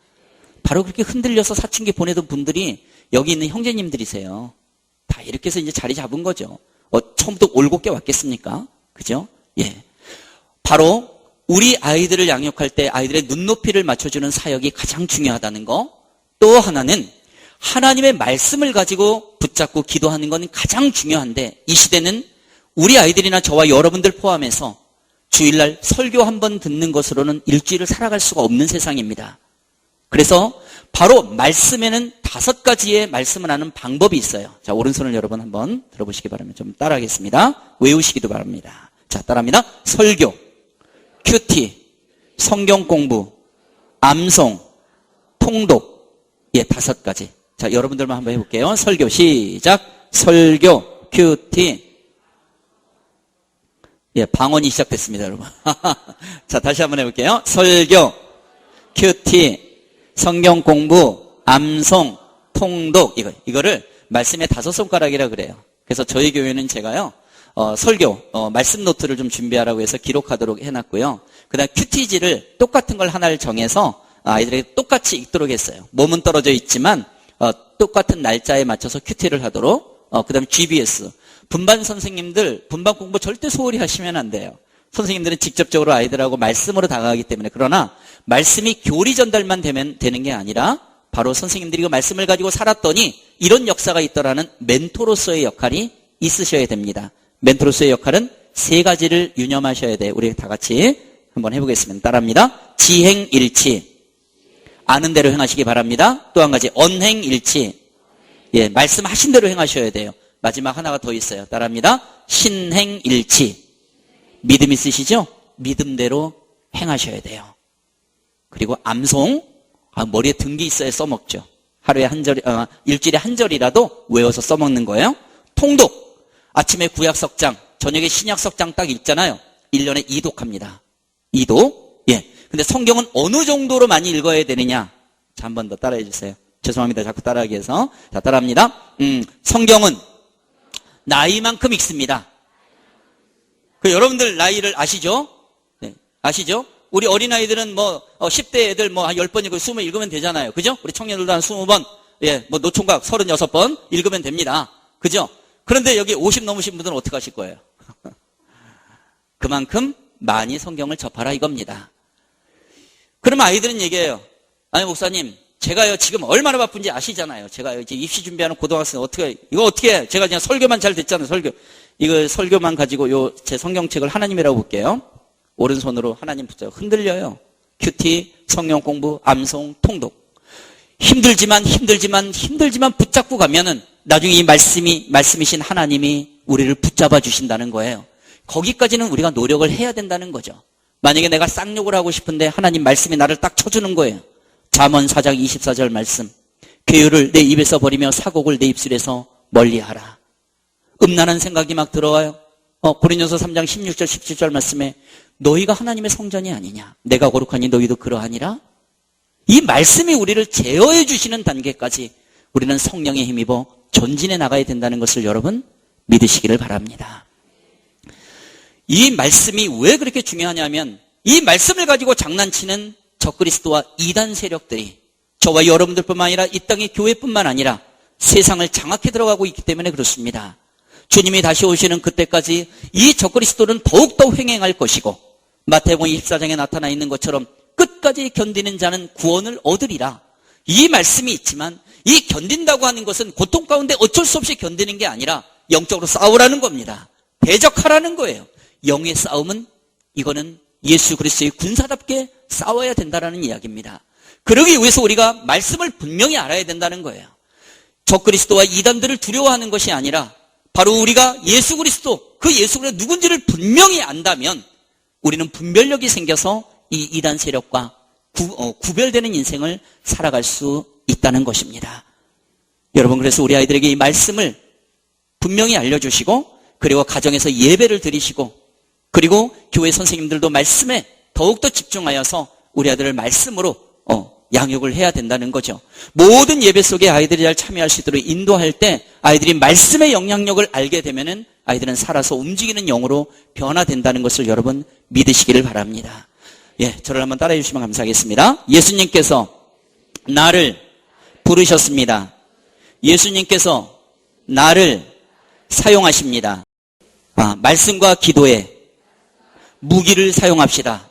바로 그렇게 흔들려서 사춘기 보내던 분들이 여기 있는 형제님들이세요. 다 이렇게 해서 이제 자리 잡은 거죠. 처음부터 올곧게 왔겠습니까? 그죠? 예. 바로 우리 아이들을 양육할 때 아이들의 눈높이를 맞춰주는 사역이 가장 중요하다는 거. 또 하나는 하나님의 말씀을 가지고 붙잡고 기도하는 건 가장 중요한데 이 시대는 우리 아이들이나 저와 여러분들 포함해서 주일날 설교 한 번 듣는 것으로는 일주일을 살아갈 수가 없는 세상입니다. 그래서 바로 말씀에는 5가지의 말씀을 하는 방법이 있어요. 자, 오른손을 여러분 한번 들어보시기 바랍니다. 좀 따라하겠습니다. 외우시기도 바랍니다. 자, 따라합니다. 설교, 큐티, 성경 공부, 암송, 통독. 예, 5가지. 자, 여러분들만 한번 해볼게요. 설교 시작. 설교, 큐티. 예, 방언이 시작됐습니다, 여러분. 자, 다시 한번 해볼게요. 설교, 큐티, 성경 공부, 암송, 통독. 이거를 말씀의 5손가락이라 그래요. 그래서 저희 교회는 제가요, 설교, 말씀 노트를 좀 준비하라고 해서 기록하도록 해놨고요. 그 다음 큐티지를 똑같은 걸 하나를 정해서 아이들에게 똑같이 읽도록 했어요. 몸은 떨어져 있지만, 똑같은 날짜에 맞춰서 큐티를 하도록, 그 다음 GBS. 분반 선생님들, 분반 공부 절대 소홀히 하시면 안 돼요. 선생님들은 직접적으로 아이들하고 말씀으로 다가가기 때문에. 그러나, 말씀이 교리 전달만 되면 되는 게 아니라, 바로 선생님들이 그 말씀을 가지고 살았더니, 이런 역사가 있더라는 멘토로서의 역할이 있으셔야 됩니다. 멘토로서의 역할은 3가지를 유념하셔야 돼요. 우리 다 같이 한번 해보겠습니다. 따라합니다. 지행일치. 아는 대로 행하시기 바랍니다. 또 한 가지, 언행일치. 예, 말씀하신 대로 행하셔야 돼요. 마지막 하나가 더 있어요. 따라합니다. 신행일치. 믿음 있으시죠? 믿음대로 행하셔야 돼요. 그리고 암송. 머리에 든 게 있어야 써먹죠. 하루에 한 절, 일주일에 한 절이라도 외워서 써먹는 거예요. 통독. 아침에 구약 석장, 저녁에 신약 석장 딱 읽잖아요. 1년에 2독합니다. 2독. 예. 근데 성경은 어느 정도로 많이 읽어야 되느냐? 자, 한 번 더 따라해 주세요. 죄송합니다. 자꾸 따라하기 위해서. 자, 따라합니다. 성경은 나이만큼 읽습니다. 여러분들 나이를 아시죠? 네, 아시죠? 우리 어린아이들은 10대 애들 한 10번 읽고 20번 읽으면 되잖아요. 그죠? 우리 청년들도 한 20번, 예, 노총각 36번 읽으면 됩니다. 그죠? 그런데 여기 50 넘으신 분들은 어떻게 하실 거예요? 그만큼 많이 성경을 접하라 이겁니다. 그러면 아이들은 얘기해요. 아니, 목사님, 제가요, 지금 얼마나 바쁜지 아시잖아요. 제가요, 이제 입시 준비하는 고등학생 이거 어떻게 해? 제가 그냥 설교만 잘 됐잖아요, 설교. 이거 설교만 가지고 제 성경책을 하나님이라고 볼게요. 오른손으로 하나님 붙잡고 흔들려요. 큐티, 성경 공부, 암송, 통독. 힘들지만 붙잡고 가면은 나중에 이 말씀이신 하나님이 우리를 붙잡아 주신다는 거예요. 거기까지는 우리가 노력을 해야 된다는 거죠. 만약에 내가 쌍욕을 하고 싶은데 하나님 말씀이 나를 딱 쳐주는 거예요. 잠언 4장 24절 말씀. 괴유를 내 입에서 버리며 사곡을 내 입술에서 멀리하라. 음란한 생각이 막 들어와요. 고린도서 3장 16절 17절 말씀에 너희가 하나님의 성전이 아니냐. 내가 거룩하니 너희도 그러하니라. 이 말씀이 우리를 제어해 주시는 단계까지 우리는 성령에 힘입어 전진해 나가야 된다는 것을 여러분 믿으시기를 바랍니다. 이 말씀이 왜 그렇게 중요하냐면 이 말씀을 가지고 장난치는 적그리스도와 이단 세력들이 저와 여러분들뿐만 아니라 이 땅의 교회뿐만 아니라 세상을 장악해 들어가고 있기 때문에 그렇습니다. 주님이 다시 오시는 그때까지 이 적그리스도는 더욱더 횡행할 것이고 마태복음 24장에 나타나 있는 것처럼 끝까지 견디는 자는 구원을 얻으리라. 이 말씀이 있지만 이 견딘다고 하는 것은 고통 가운데 어쩔 수 없이 견디는 게 아니라 영적으로 싸우라는 겁니다. 대적하라는 거예요. 영의 싸움은 이거는 예수 그리스도의 군사답게 싸워야 된다는 이야기입니다. 그러기 위해서 우리가 말씀을 분명히 알아야 된다는 거예요. 적그리스도와 이단들을 두려워하는 것이 아니라 바로 우리가 예수 그리스도, 그 예수 그리스도 누군지를 분명히 안다면 우리는 분별력이 생겨서 이 이단 세력과 구별되는 인생을 살아갈 수 있다는 것입니다. 여러분, 그래서 우리 아이들에게 이 말씀을 분명히 알려주시고 그리고 가정에서 예배를 드리시고 그리고 교회 선생님들도 말씀에 더욱더 집중하여서 우리 아이들을 말씀으로 양육을 해야 된다는 거죠. 모든 예배 속에 아이들이 잘 참여할 수 있도록 인도할 때 아이들이 말씀의 영향력을 알게 되면은 아이들은 살아서 움직이는 영으로 변화된다는 것을 여러분 믿으시기를 바랍니다. 예, 저를 한번 따라해 주시면 감사하겠습니다. 예수님께서 나를 부르셨습니다. 예수님께서 나를 사용하십니다. 말씀과 기도에 무기를 사용합시다.